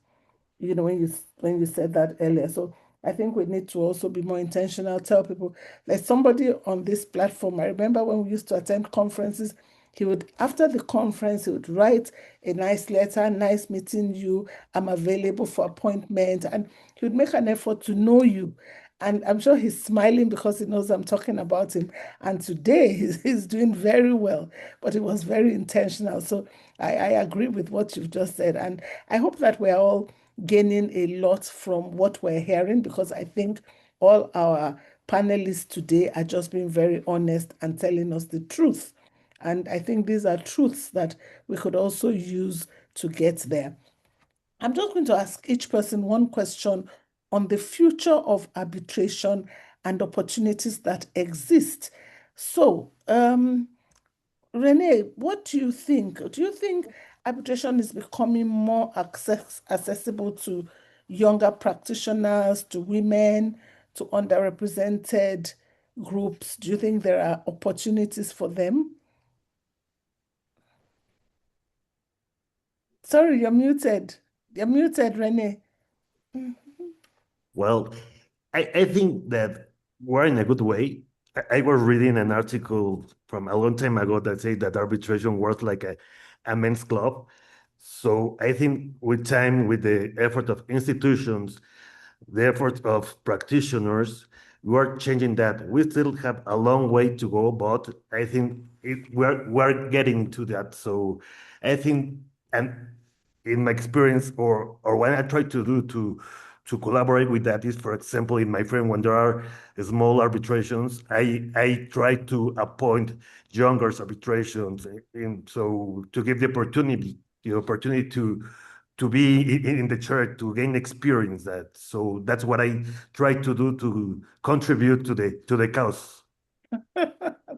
when you said that earlier. So I think we need to also be more intentional, tell people. There's somebody on this platform, I remember when we used to attend conferences, he would, after the conference, he would write a nice letter, nice meeting you, I'm available for appointment, and he would make an effort to know you. And I'm sure he's smiling because he knows I'm talking about him. And today he's doing very well, but it was very intentional. So I agree with what you've just said. And I hope that we're all gaining a lot from what we're hearing, because I think all our panelists today are just being very honest and telling us the truth. And I think these are truths that we could also use to get there. I'm just going to ask each person one question on the future of arbitration and opportunities that exist. So, Renee, what do you think? Do you think arbitration is becoming more accessible to younger practitioners, to women, to underrepresented groups? Do you think there are opportunities for them? Sorry, you're muted. You're muted, Renee. Well, I think that we're in a good way. I was reading an article from a long time ago that said that arbitration works like a men's club. So I think with time, with the effort of institutions, the effort of practitioners, we're changing that. We still have a long way to go, but I think we're getting to that. So I think, and in my experience, or what I try to do to collaborate with that is, for example, in my frame, when there are small arbitrations, I try to appoint younger arbitrations, so to give the opportunity to be in the church, to gain experience that. So that's what I try to do to contribute to the cause.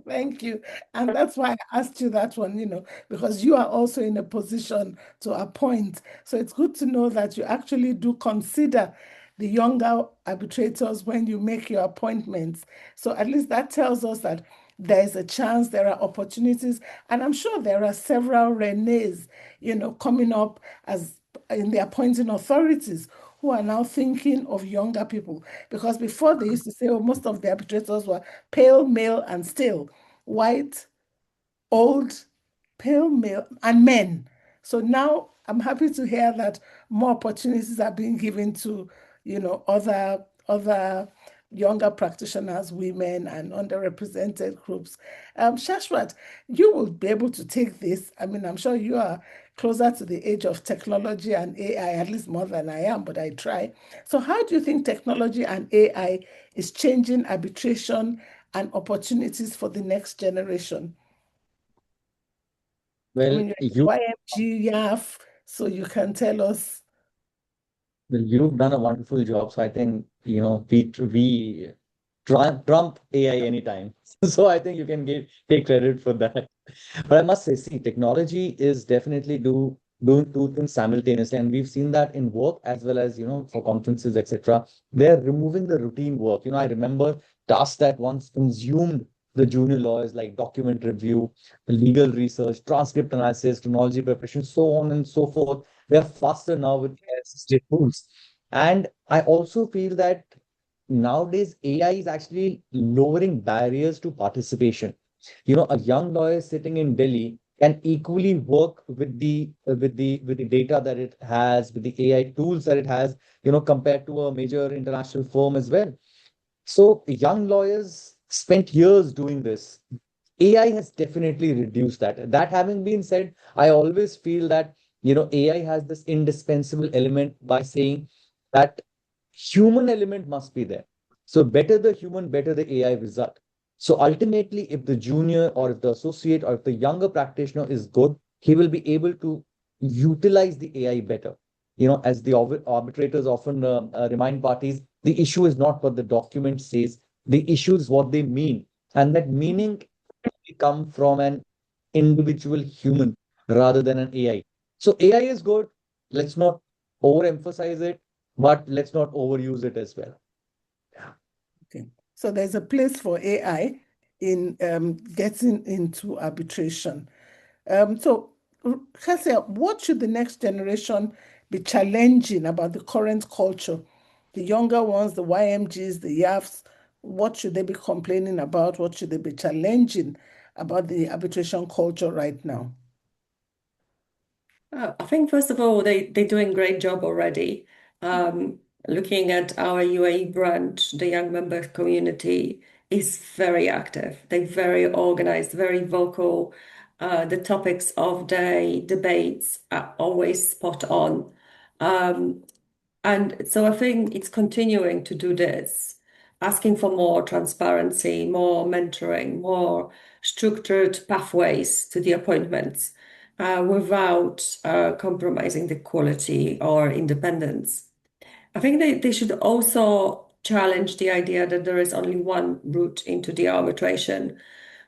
Thank you. And that's why I asked you that one, because you are also in a position to appoint. So it's good to know that you actually do consider the younger arbitrators when you make your appointments. So at least that tells us that there is a chance, there are opportunities, and I'm sure there are several Renees, coming up as in the appointing authorities who are now thinking of younger people. Because before they used to say, oh, most of the arbitrators were pale, male, and still white, old, pale, male, and men. So now I'm happy to hear that more opportunities are being given to, other younger practitioners, women, and underrepresented groups. Shashwat, you will be able to take this. I mean, I'm sure you are closer to the age of technology and AI, at least more than I am, but I try. So, how do you think technology and AI is changing arbitration and opportunities for the next generation? I Well, mean, you're in the you YMG, YAF, so you can tell us. well, you've done a wonderful job. So I think, we trump AI anytime. So I think you can take credit for that. But I must say, see, technology is definitely doing two things simultaneously, and we've seen that in work as well as for conferences, etc. They're removing the routine work. I remember tasks that once consumed the junior lawyers, like document review, legal research, transcript analysis, chronology preparation, so on and so forth. They're faster now with AI-assisted tools, and I also feel that nowadays AI is actually lowering barriers to participation. A young lawyer sitting in Delhi can equally work with the data that it has, with the AI tools that it has, compared to a major international firm as well. So young lawyers spent years doing this. AI has definitely reduced that. That having been said, I always feel that AI has this indispensable element by saying that human element must be there. So better the human, better the AI result. So ultimately, if the junior or if the associate or if the younger practitioner is good, he will be able to utilize the AI better. As the arbitrators often remind parties, the issue is not what the document says, the issue is what they mean. And that meaning come from an individual human rather than an AI. So AI is good. Let's not overemphasize it, but let's not overuse it as well. Okay. So there's a place for AI in getting into arbitration. So, Cassia, what should the next generation be challenging about the current culture? The younger ones, the YMGs, the YAFs, what should they be complaining about? What should they be challenging about the arbitration culture right now? I think first of all, they're doing a great job already. Looking at our UAE branch, the young member community is very active. They're very organized, very vocal. The topics of the debates are always spot on. And so I think it's continuing to do this, asking for more transparency, more mentoring, more structured pathways to the appointments without compromising the quality or independence. I think they should also challenge the idea that there is only one route into the arbitration.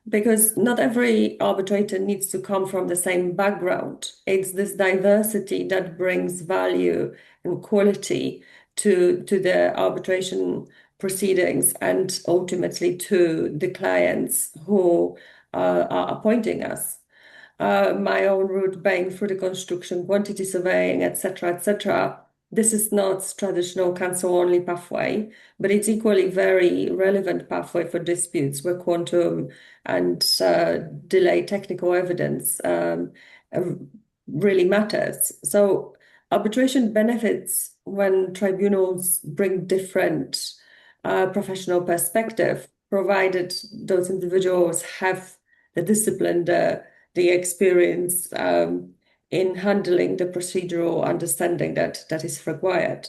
Because not every arbitrator needs to come from the same background. It's this diversity that brings value and quality to the arbitration proceedings and ultimately to the clients who are appointing us. My own route being through the construction, quantity surveying, etc., etc. This is not traditional counsel-only pathway, but it's equally very relevant pathway for disputes where quantum and delay technical evidence uh, really matters. So arbitration benefits when tribunals bring different professional perspective, provided those individuals have the discipline, the experience in handling the procedural understanding that is required.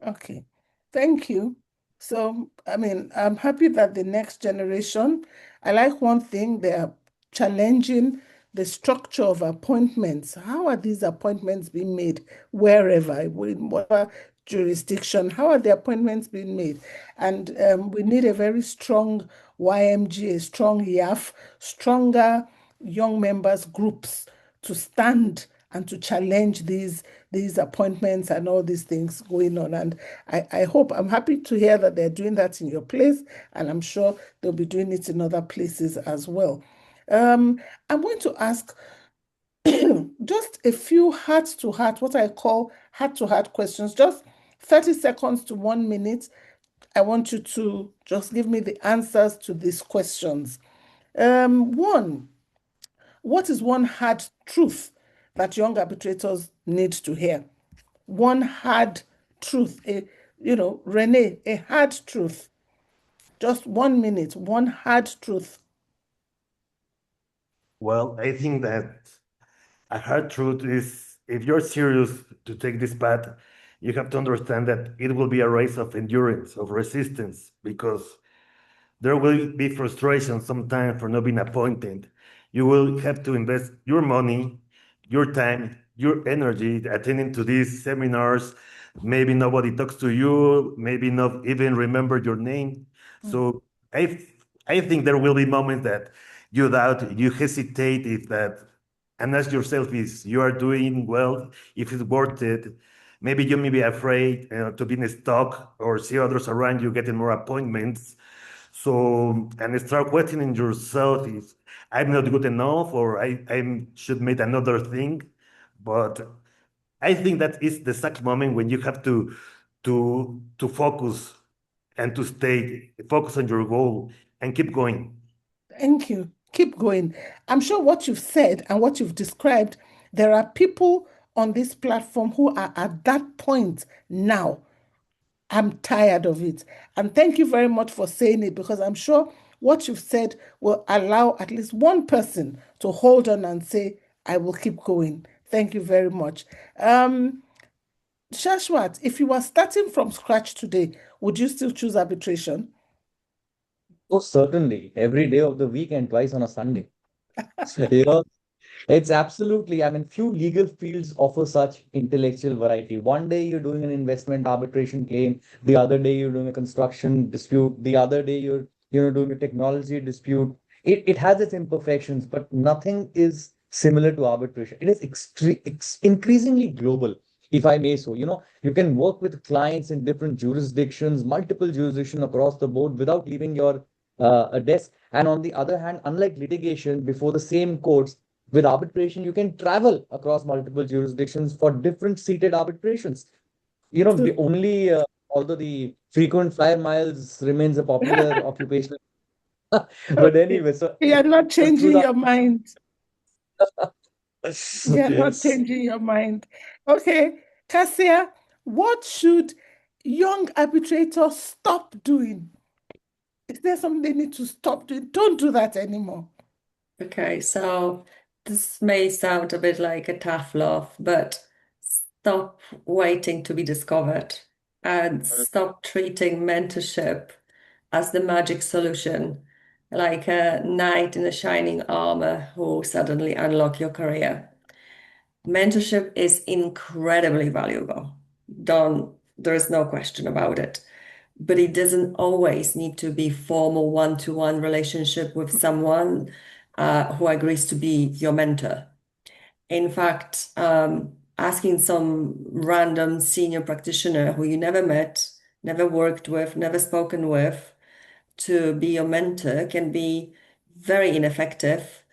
Okay, thank you. So, I mean, I'm happy that the next generation, I like one thing, they're challenging the structure of appointments. How are these appointments being made wherever, in whatever jurisdiction? How are the appointments being made? And we need a very strong YMG, a strong YAF, stronger young members groups to stand and to challenge these appointments and all these things going on. And I hope, I'm happy to hear that they're doing that in your place, and I'm sure they'll be doing it in other places as well. I'm going to ask just a few heart-to-heart, what I call heart-to-heart questions, just 30 seconds to 1 minute. I want you to just give me the answers to these questions. One, what is one hard truth that young arbitrators need to hear? One hard truth, Renee, a hard truth. Just 1 minute, one hard truth. Well, I think that a hard truth is if you're serious to take this path, you have to understand that it will be a race of endurance, of resistance, because there will be frustration sometimes for not being appointed. You will have to invest your money, your time, your energy attending to these seminars. Maybe nobody talks to you, maybe not even remember your name. So I I think there will be moments that you doubt, you hesitate if that, and ask yourself if you are doing well, if it's worth it. Maybe you may be afraid to be stuck or see others around you getting more appointments. So, and start questioning yourself if I'm not good enough or I should make another thing. But I think that is the exact moment when you have to focus and to stay focus on your goal and keep going. Thank you. Keep going. I'm sure what you've said and what you've described, there are people on this platform who are at that point now. I'm tired of it. And thank you very much for saying it, because I'm sure what you've said will allow at least one person to hold on and say, I will keep going. Thank you very much. Shashwat, if you were starting from scratch today, would you still choose arbitration? Oh, certainly. Every day of the week and twice on a Sunday. You know, it's absolutely, I mean, few legal fields offer such intellectual variety. One day you're doing an investment arbitration claim, the other day you're doing a construction dispute, the other day you're doing a technology dispute. It has its imperfections, but nothing is similar to arbitration. It is increasingly global, if I may so. You can work with clients in different jurisdictions, multiple jurisdictions across the board without leaving your a desk. And on the other hand, unlike litigation before the same courts, with arbitration, you can travel across multiple jurisdictions for different seated arbitrations. The So, only, although the frequent flyer miles remains a popular occupation. But okay. anyway, so You're not through changing the, your mind. You're not yes. changing your mind. Okay, Cassia, what should young arbitrators stop doing? Is there something they need to stop doing? Don't do that anymore. Okay, so this may sound a bit like a tough love, but stop waiting to be discovered and stop treating mentorship as the magic solution, like a knight in a shining armor who suddenly unlock your career. Mentorship is incredibly valuable. There is no question about it. but it doesn't always need to be formal one-to-one relationship with someone who agrees to be your mentor. In fact, asking some random senior practitioner who you never met, never worked with, never spoken with to be your mentor can be very ineffective.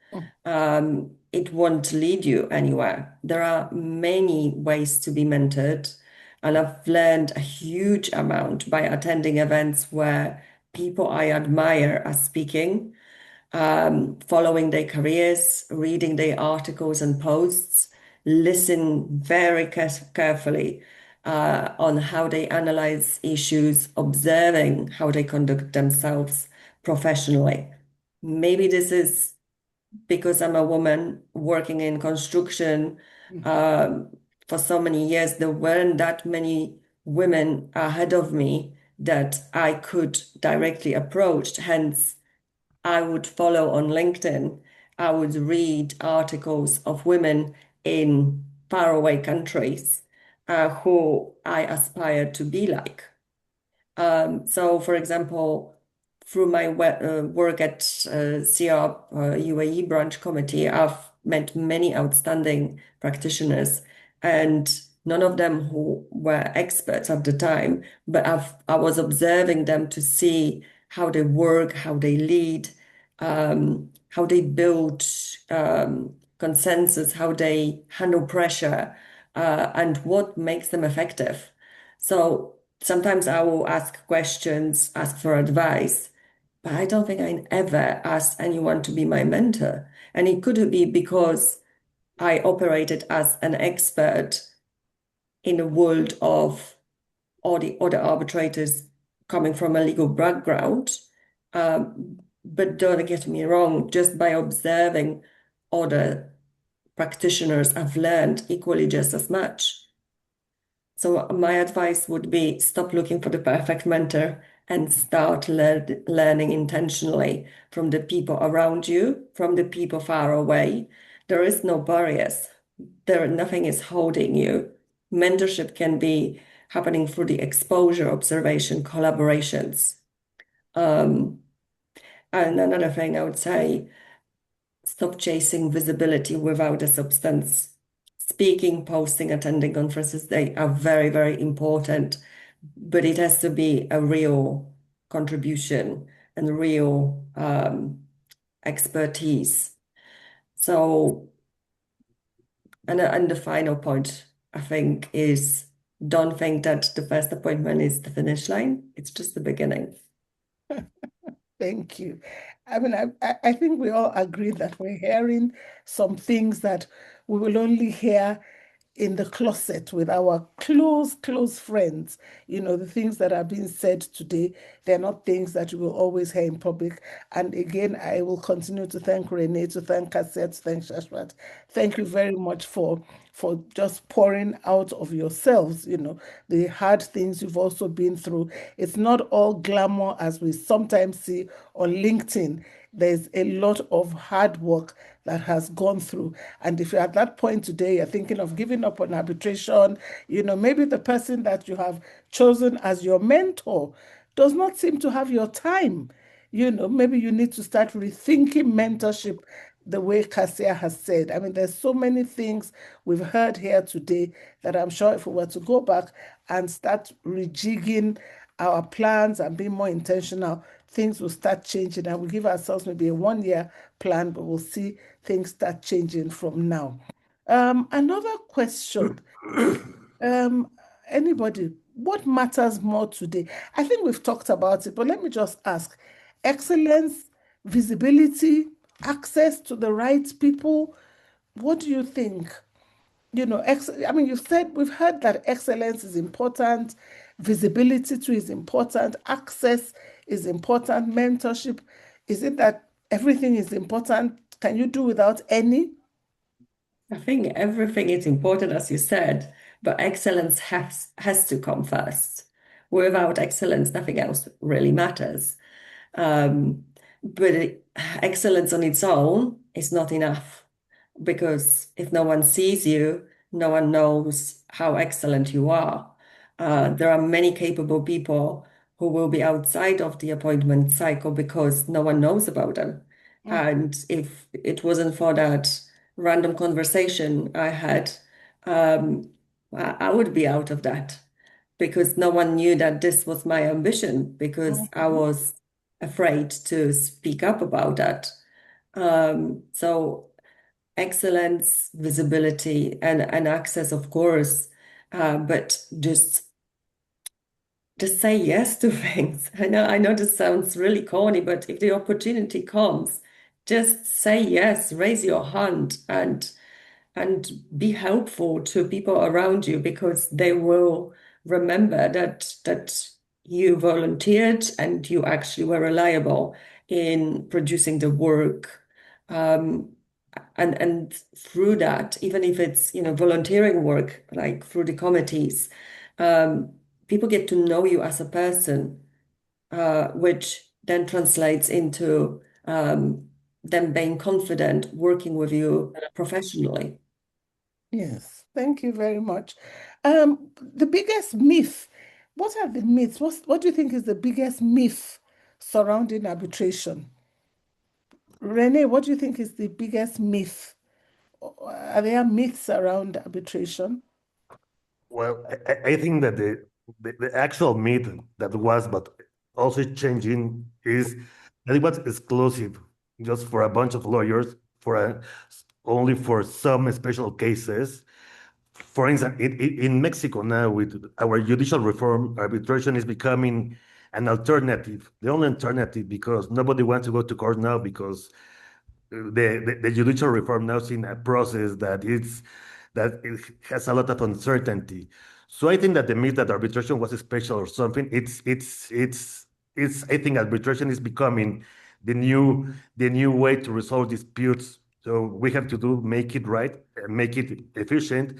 It won't lead you anywhere. There are many ways to be mentored, and I've learned a huge amount by attending events where people I admire are speaking, following their careers, reading their articles and posts, listen very carefully on how they analyze issues, observing how they conduct themselves professionally. Maybe this is because I'm a woman working in construction for so many years. There weren't that many women ahead of me that I could directly approach. Hence, I would follow on LinkedIn. I would read articles of women in faraway countries who I aspire to be like. So, for example, through my work at CR UAE branch committee, I've met many outstanding practitioners, and none of them who were experts at the time, but I was observing them to see how they work, how they lead, how they build consensus, how they handle pressure, and what makes them effective. So sometimes I will ask questions, ask for advice, but I don't think I ever asked anyone to be my mentor. And it could be because I operated as an expert in the world of all the other arbitrators coming from a legal background. But don't get me wrong, just by observing other practitioners, I've learned equally just as much. So my advice would be stop looking for the perfect mentor and start learning intentionally from the people around you, from the people far away. There is no barriers. Nothing is holding you. Mentorship can be happening through the exposure, observation, collaborations. And another thing I would say, stop chasing visibility without a substance. Speaking, posting, attending conferences, they are very, very important, but it has to be a real contribution and real expertise. So, and the final point, I think, is don't think that the first appointment is the finish line. It's just the beginning. Thank you. I mean, I think we all agree that we're hearing some things that we will only hear in the closet with our close friends. You know, the things that are being said today, they're not things that you will always hear in public. And again, I will continue to thank Renee, to thank Cassia, to thank Shashwat. Thank you very much for just pouring out of yourselves, you know, the hard things you've also been through. It's not all glamour as we sometimes see on LinkedIn. There's a lot of hard work that has gone through. And if you're at that point today, you're thinking of giving up on arbitration, you know, maybe the person that you have chosen as your mentor does not seem to have your time. You know, maybe you need to start rethinking mentorship the way Cassia has said. I mean, there's so many things we've heard here today that I'm sure if we were to go back and start rejigging our plans and being more intentional, things will start changing, and we'll give ourselves maybe a 1 year plan, but we'll see things start changing from now. Another question. Anybody, what matters more today? I think we've talked about it, but let me just ask. Excellence, visibility, access to the right people. What do you think? You know, I mean, we've heard that excellence is important, visibility too is important, access is important, mentorship. Is it that everything is important? Can you do without any? I think everything is important, as you said, but excellence has to come first. Without excellence, nothing else really matters. But excellence on its own is not enough, because if no one sees you, no one knows how excellent you are. There are many capable people who will be outside of the appointment cycle because no one knows about them. And if it wasn't for that random conversation I had, I would be out of that because no one knew that this was my ambition because I was afraid to speak up about that. So excellence, visibility, and access, of course, but just say yes to things. I know this sounds really corny, but if the opportunity comes, just say yes, raise your hand and be helpful to people around you because they will remember that you volunteered and you actually were reliable in producing the work. And through that, even if it's volunteering work, like through the committees, people get to know you as a person, which then translates into them being confident working with you professionally. Yes, thank you very much. The biggest myth, what are the myths? What do you think is the biggest myth surrounding arbitration? Renee, what do you think is the biggest myth? Are there myths around arbitration? Well, I think that the actual myth that was, but also changing, is that it was exclusive just for a bunch of lawyers, only for some special cases. For instance, in Mexico now, with our judicial reform, arbitration is becoming an alternative, the only alternative, because nobody wants to go to court now because the judicial reform now is in a process that it has a lot of uncertainty. So I think that the myth that arbitration was special or something, it's I think arbitration is becoming the new way to resolve disputes. So we have to make it right, make it efficient,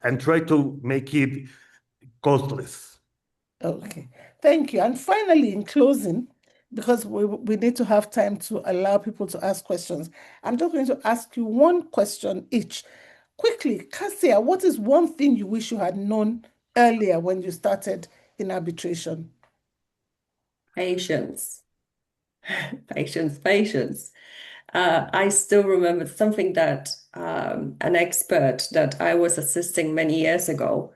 and try to make it costless. Okay, thank you. And finally, in closing, because we need to have time to allow people to ask questions, I'm just going to ask you one question each. Quickly, Cassia, what is one thing you wish you had known earlier when you started in arbitration? Patience, patience, patience. I still remember something that an expert that I was assisting many years ago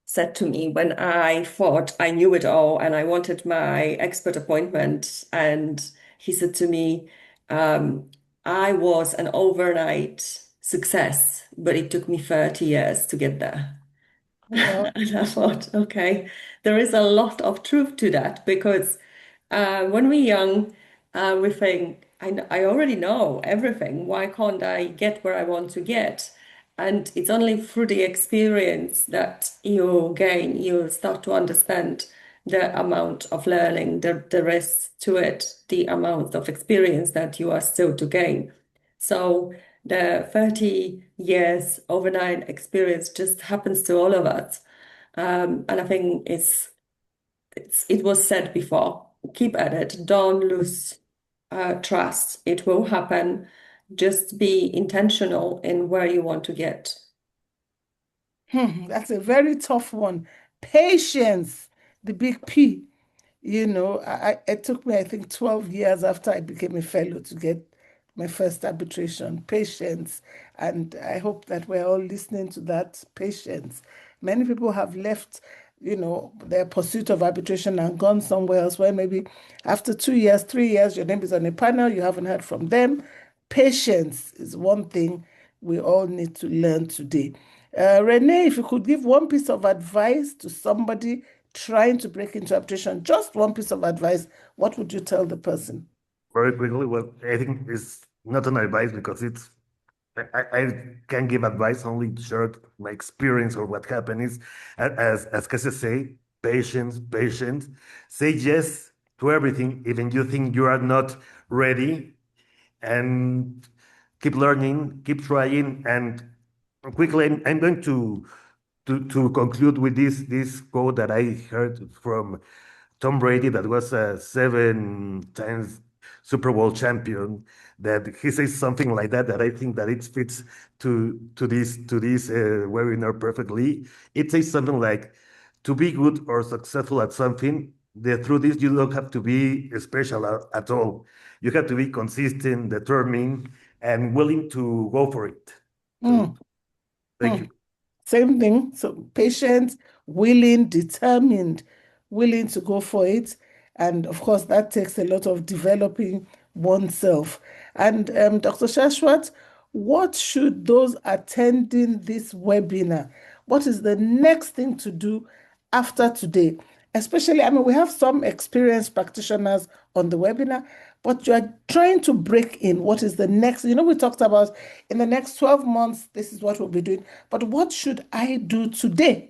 said to me when I thought I knew it all and I wanted my expert appointment. And he said to me, I was an overnight success, but it took me 30 years to get there. Well, And I thought, okay, there is a lot of truth to that because when we're young, we think, I already know everything. Why can't I get where I want to get? And it's only through the experience that you gain, you start to understand the amount of learning there is to it, the amount of experience that you are still to gain. So the 30 years overnight experience just happens to all of us. And I think it was said before, keep at it, don't lose trust. It will happen. Just be intentional in where you want to get. that's a very tough one. Patience, the big P. It took me, I think, 12 years after I became a fellow to get my first arbitration. Patience. And I hope that we're all listening to that patience. Many people have left, their pursuit of arbitration and gone somewhere else where maybe after 2 years, 3 years, your name is on a panel, you haven't heard from them. Patience is one thing we all need to learn today. Renee, if you could give one piece of advice to somebody trying to break into arbitration, just one piece of advice, what would you tell the person? Very quickly, well, I think it's not an advice because I can give advice, only share my experience or what happened is, as Cassie say, patience, patience. Say yes to everything, even you think you are not ready, and keep learning, keep trying, and quickly, I'm going to conclude with this quote that I heard from Tom Brady, that was a 7 times Super Bowl champion. That he says something like that I think that it fits to this webinar perfectly. It says something like, to be good or successful at something, the truth is you don't have to be special at all. You have to be consistent, determined, and willing to go for it. So Mm, thank you. Same thing. So patient, willing, determined, willing to go for it. And of course, that takes a lot of developing oneself. And Dr. Shashwat, what should those attending this webinar, what is the next thing to do after today? Especially, I mean, we have some experienced practitioners on the webinar, but you're trying to break in. What is the next? You know, we talked about in the next 12 months, this is what we'll be doing. But what should I do today?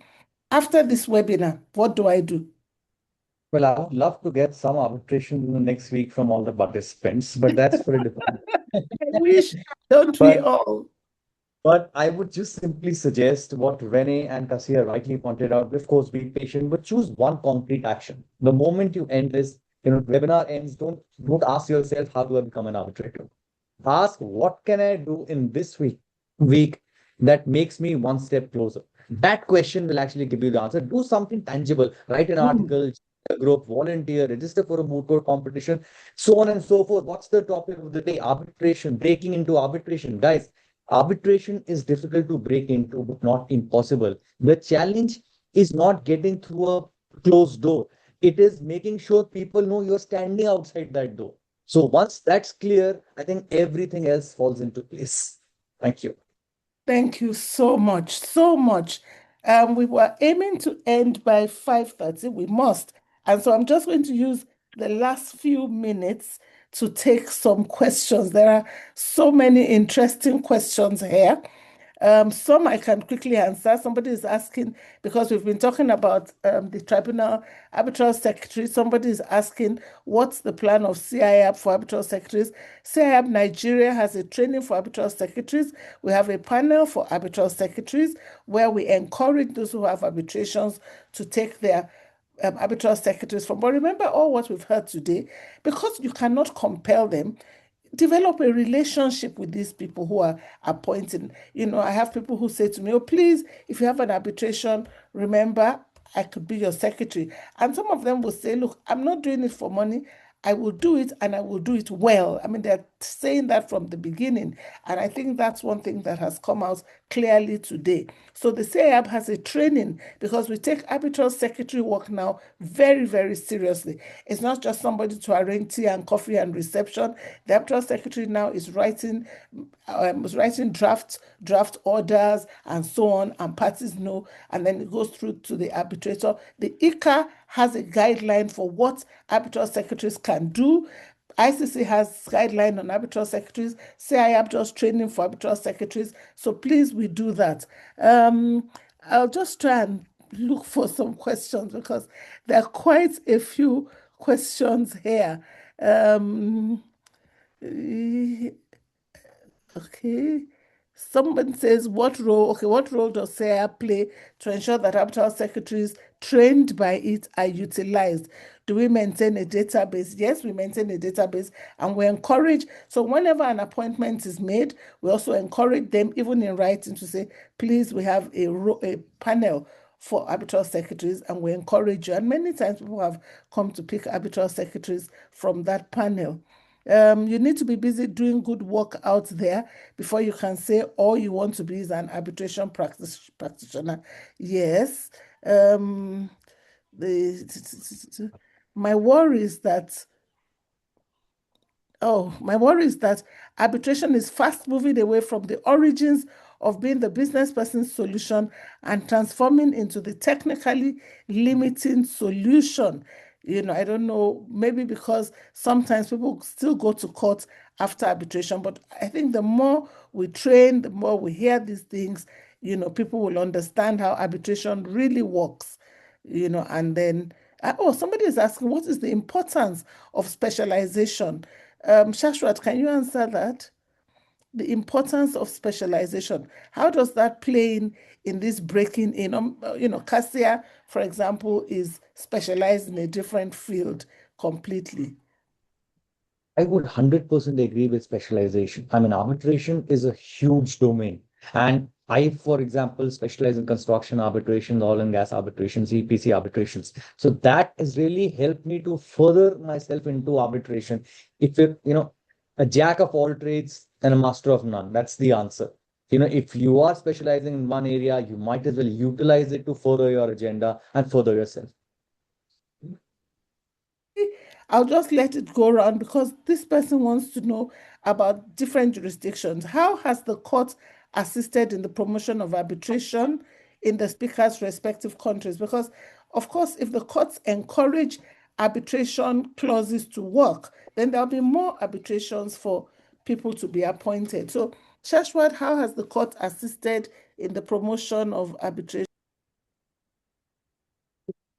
After this webinar, what do I do? Well, I would love to get some arbitration in the next week from all the participants, but that's for a different. I wish, don't we But all? But I would just simply suggest what Renee and Kasia rightly pointed out. Of course, be patient, but choose one concrete action. The moment you end this, webinar ends, don't ask yourself, how do I become an arbitrator? Ask, what can I do in this week that makes me one step closer? That question will actually give you the answer. Do something tangible. Write an article, a group, volunteer, register for a moot court competition, so on and so forth. What's the topic of the day? Arbitration, breaking into arbitration. Guys, arbitration is difficult to break into, but not impossible. The challenge is not getting through a closed door. It is making sure people know you're standing outside that door. So once that's clear, I think everything else falls into place. Thank you. Thank you so much, so much. We were aiming to end by 5:30. We must. And so I'm just going to use the last few minutes to take some questions. There are so many interesting questions here. Some I can quickly answer. Somebody is asking, because we've been talking about the tribunal arbitral secretary, somebody is asking, what's the plan of CIAB for arbitral secretaries? CIAB Nigeria has a training for arbitral secretaries. We have a panel for arbitral secretaries where we encourage those who have arbitrations to take their arbitral secretaries from. But remember all what we've heard today, because you cannot compel them. Develop a relationship with these people who are appointing. You know, I have people who say to me, oh, please, if you have an arbitration, remember, I could be your secretary. And some of them will say, look, I'm not doing it for money. I will do it and I will do it well. I mean, they're saying that from the beginning. And I think that's one thing that has come out clearly today. So the CIAB has a training because we take arbitral secretary work now very, very seriously. It's not just somebody to arrange tea and coffee and reception. The arbitral secretary now is writing draft orders and so on, and parties know, and then it goes through to the arbitrator. The ICA has a guideline for what arbitral secretaries can do. ICC has guideline on arbitral secretaries. CIAB does training for arbitral secretaries. So please, we do that. I'll just try and look for some questions because there are quite a few questions here. Okay. Someone says, what role does SEA play to ensure that arbitral secretaries trained by it are utilized? Do we maintain a database? Yes, we maintain a database and we encourage. So whenever an appointment is made, we also encourage them, even in writing, to say, please, we have a panel for arbitral secretaries and we encourage you. And many times people have come to pick arbitral secretaries from that panel. You need to be busy doing good work out there before you can say all you want to be is an arbitration practitioner. Yes. My worry is that arbitration is fast moving away from the origins of being the business person's solution and transforming into the technically limiting solution. You know, I don't know, maybe because sometimes people still go to court after arbitration, but I think the more we train, the more we hear these things, you know, people will understand how arbitration really works, you know, and then, somebody is asking, what is the importance of specialization? Shashwat, can you answer that? The importance of specialization. How does that play in this breaking in? You know, Cassia, for example, is specialized in a different field completely. I would 100% agree with specialization. I mean, arbitration is a huge domain. And I, for example, specialize in construction arbitration, oil and gas arbitrations, EPC arbitrations. So that has really helped me to further myself into arbitration. If a jack of all trades and a master of none, that's the answer. If you are specializing in one area, you might as well utilize it to further your agenda and further yourself. I'll just let it go around because this person wants to know about different jurisdictions. How has the court assisted in the promotion of arbitration in the speaker's respective countries? Because, of course, if the courts encourage arbitration clauses to work, then there'll be more arbitrations for people to be appointed. So, Shashwat, how has the court assisted in the promotion of arbitration?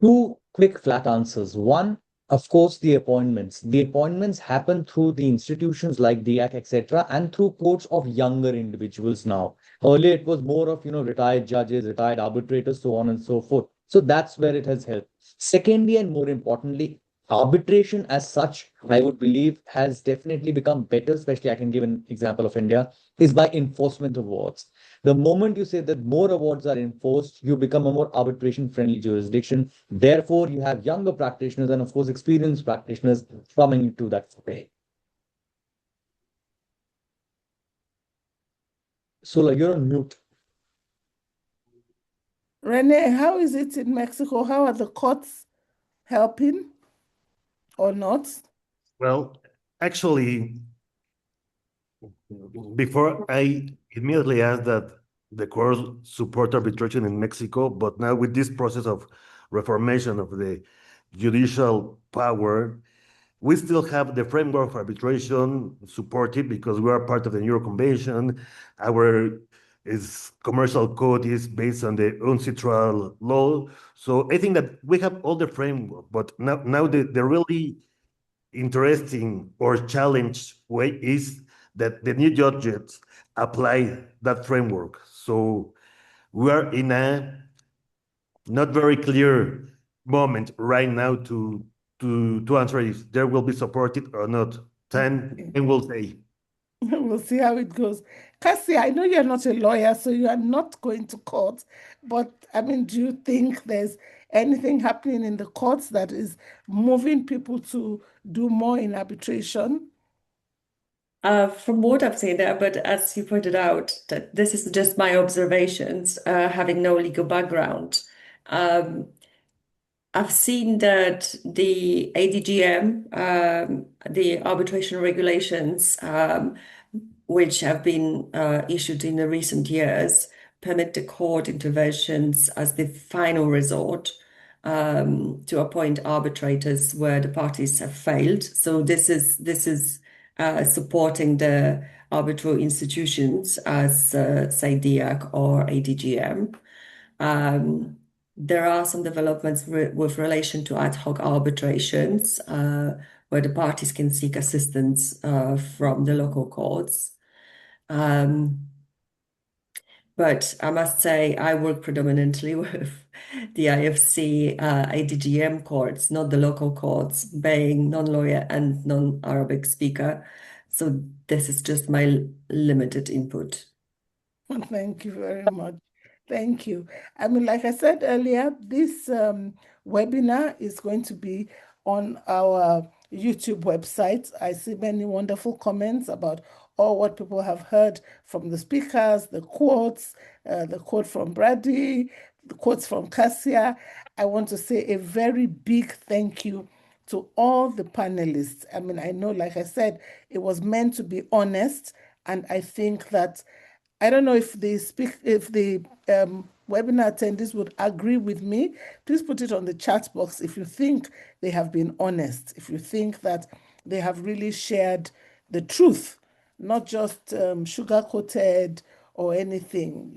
Two quick flat answers. One, of course, the appointments. The appointments happen through the institutions like DIAC, etc., and through courts of younger individuals now. Earlier, it was more of, retired judges, retired arbitrators, so on and so forth. So that's where it has helped. Secondly, and more importantly, arbitration as such, I would believe, has definitely become better, especially I can give an example of India, is by enforcement awards. The moment you say that more awards are enforced, you become a more arbitration-friendly jurisdiction. Therefore, you have younger practitioners and, of course, experienced practitioners coming into that fray. So, you're on mute. Renee, how is it in Mexico? How are the courts helping or not? Well, actually, before I immediately asked that the court support arbitration in Mexico, but now with this process of reformation of the judicial power, we still have the framework of arbitration supported because we are part of the New York Convention. Our commercial code is based on the UNCITRAL law. So I think that we have all the framework, but now the really interesting or challenge way is that the new judges apply that framework. So we are in a not very clear moment right now to answer if there will be supported or not. Time and we'll say. We'll see how it goes. Cassie, I know you're not a lawyer, so you are not going to court, but I mean, do you think there's anything happening in the courts that is moving people to do more in arbitration? From what I've seen there, but as you pointed out, that this is just my observations, having no legal background. I've seen that the ADGM, the arbitration regulations, which have been issued in the recent years, permit the court interventions as the final resort to appoint arbitrators where the parties have failed. So this is supporting the arbitral institutions as say DIAC or ADGM. There are some developments with relation to ad hoc arbitrations where the parties can seek assistance from the local courts. But I must say, I work predominantly with the IFC ADGM courts, not the local courts, being non-lawyer and non-Arabic speaker. So this is just my limited input. Thank you very much. Thank you. I mean, like I said earlier, this webinar is going to be on our YouTube website. I see many wonderful comments about all what people have heard from the speakers, the quote from Brady, the quotes from Cassia. I want to say a very big thank you to all the panelists. I mean, I know, like I said, it was meant to be honest, and I think that I don't know if the webinar attendees would agree with me. Please put it on the chat box if you think they have been honest, if you think that they have really shared the truth, not just sugar-coated or anything.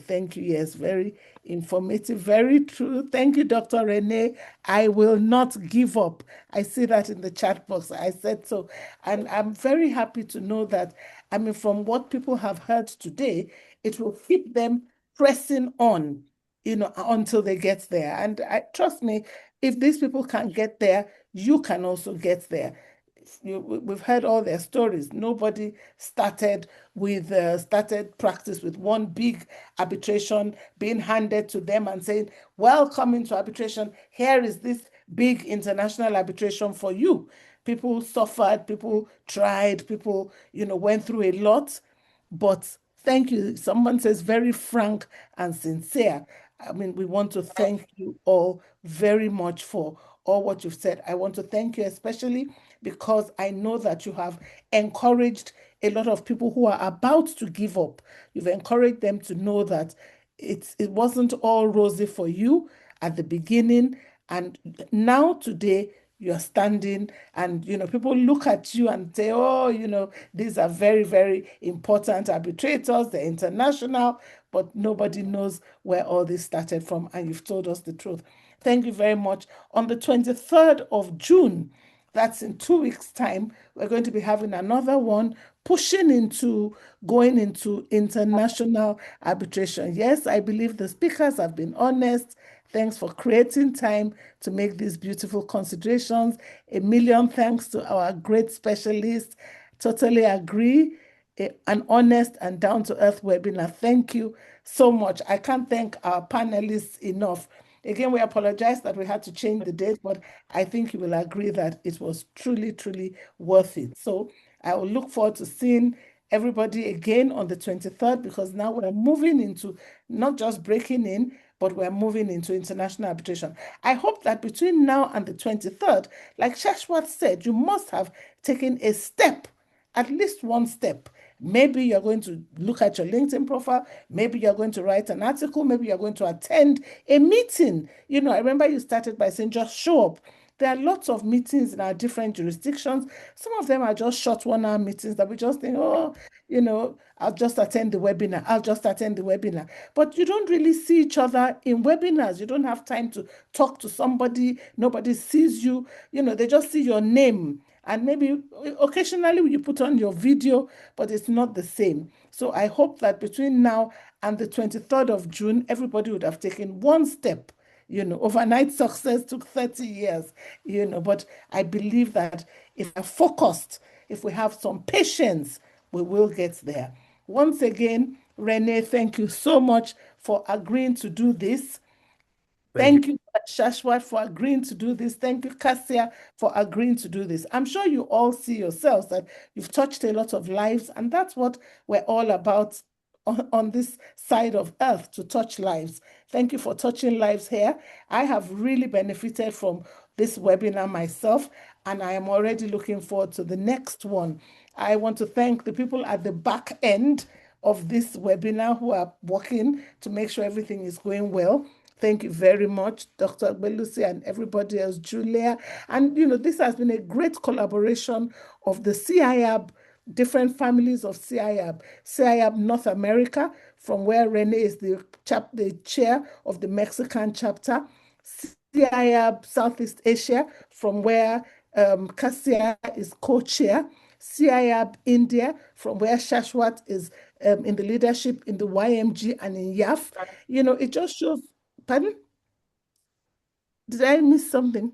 Thank you. Yes, very informative, very true. Thank you, Dr. Renee. I will not give up. I see that in the chat box. I said so. And I'm very happy to know that, I mean, from what people have heard today, it will keep them pressing on, until they get there. And trust me, if these people can get there, you can also get there. we've heard all their stories. Nobody started practice with one big arbitration being handed to them and saying, welcome into arbitration. Here is this big international arbitration for you. People suffered, people tried, people, went through a lot. But thank you. Someone says very frank and sincere. I mean, we want to thank you all very much for all what you've said. I want to thank you especially because I know that you have encouraged a lot of people who are about to give up. You've encouraged them to know that it wasn't all rosy for you at the beginning, and now today you're standing, and people look at you and say, oh, these are very, very important arbitrators, they're international, but nobody knows where all this started from, and you've told us the truth. Thank you very much. On the 23rd of June, that's in 2 weeks' time, we're going to be having another one pushing into going into international arbitration. Yes, I believe the speakers have been honest. Thanks for creating time to make these beautiful considerations. A million thanks to our great specialists. Totally agree. An honest and down-to-earth webinar. Thank you so much. I can't thank our panelists enough. Again, we apologize that we had to change the date, but I think you will agree that it was truly, truly worth it. So I will look forward to seeing everybody again on the 23rd, because now we're moving into not just breaking in, but we're moving into international arbitration. I hope that between now and the 23rd, like Shashwat said, you must have taken a step, at least one step. Maybe you're going to look at your LinkedIn profile. Maybe you're going to write an article. Maybe you're going to attend a meeting. I remember you started by saying just show up. There are lots of meetings in our different jurisdictions. Some of them are just short 1-hour meetings that we just think, oh, I'll just attend the webinar. I'll just attend the webinar. But you don't really see each other in webinars. You don't have time to talk to somebody. Nobody sees you. They just see your name. And maybe occasionally you put on your video, but it's not the same. So I hope that between now and the 23rd of June, everybody would have taken one step. Overnight success took 30 years, but I believe that if we're focused, if we have some patience, we will get there. Once again, Renee, thank you so much for agreeing to do this. Thank you, Shashwat, for agreeing to do this. Thank you, Cassia, for agreeing to do this. I'm sure you all see yourselves that you've touched a lot of lives, and that's what we're all about on this side of earth, to touch lives. Thank you for touching lives here. I have really benefited from this webinar myself, and I am already looking forward to the next one. I want to thank the people at the back end of this webinar who are working to make sure everything is going well. Thank you very much, Dr. Belusi and everybody else, Julia. And, this has been a great collaboration of the CIAB, different families of CIAB. CIAB North America, from where Renee is the chair of the Mexican chapter. CIAB Southeast Asia, from where Cassia is co-chair. CIAB India, from where Shashwat is in the leadership in the YMG and in YAF. It just shows. Pardon? Did I miss something?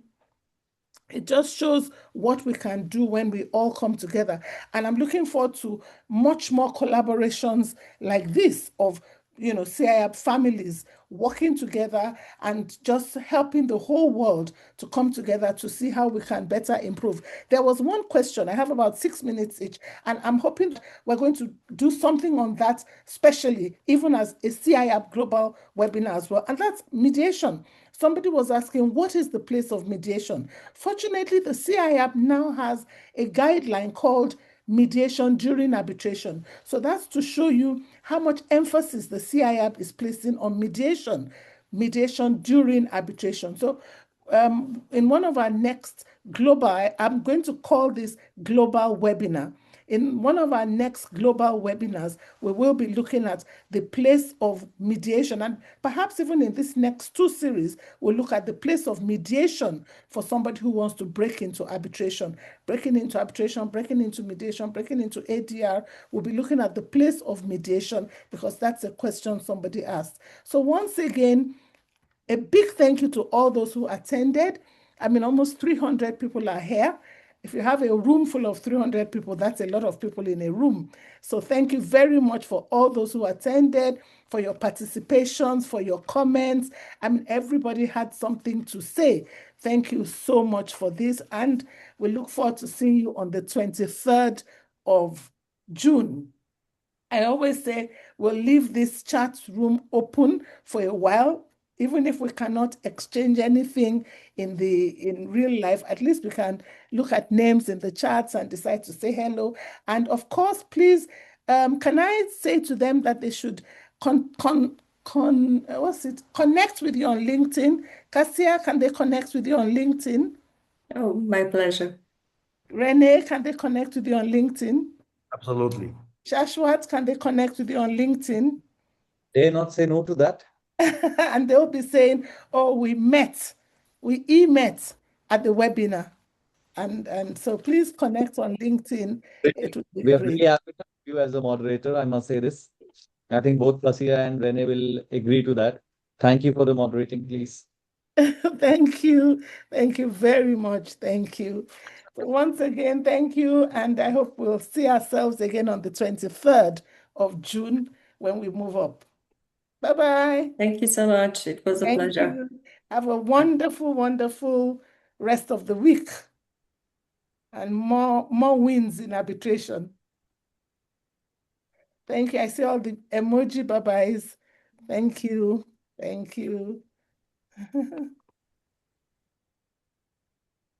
It just shows what we can do when we all come together. And I'm looking forward to much more collaborations like this of, CIAB families working together and just helping the whole world to come together to see how we can better improve. There was one question, I have about 6 minutes each, and I'm hoping we're going to do something on that, especially even as a CIAB global webinar as well, and that's mediation. Somebody was asking, what is the place of mediation? Fortunately, the CIAB now has a guideline called mediation during arbitration. So that's to show you how much emphasis the CIAB is placing on mediation during arbitration. So in one of our next global, I'm going to call this global webinar. In one of our next global webinars, we will be looking at the place of mediation, and perhaps even in this next 2 series, we'll look at the place of mediation for somebody who wants to break into arbitration, breaking into mediation, breaking into ADR. We'll be looking at the place of mediation because that's a question somebody asked. So once again, a big thank you to all those who attended. I mean, almost 300 people are here. If you have a room full of 300 people, that's a lot of people in a room. So thank you very much for all those who attended, for your participations, for your comments. I mean, everybody had something to say. Thank you so much for this. And we look forward to seeing you on the 23rd of June. I always say we'll leave this chat room open for a while, even if we cannot exchange anything in real life. At least we can look at names in the chats and decide to say hello. And of course, please, can I say to them that they should connect with you on LinkedIn? Cassia, can they connect with you on LinkedIn? Oh, my pleasure. Renee, can they connect with you on LinkedIn? Absolutely. Shashwat, can they connect with you on LinkedIn? Dare not say no to that. And they'll be saying, oh, we e-met at the webinar. And so please connect on LinkedIn. It would be We are great. really happy to have you as a moderator. I must say this. I think both Kasia and Rene will agree to that. Thank you for the moderating, please. Thank you. Thank you very much. Thank you. So once again, thank you. And I hope we'll see ourselves again on the 23rd of June when we move up. Bye-bye. Thank you so much. It was a Thank pleasure. you. Have a wonderful, wonderful rest of the week and more wins in arbitration. Thank you. I see all the emoji bye-byes. Thank you. Thank you.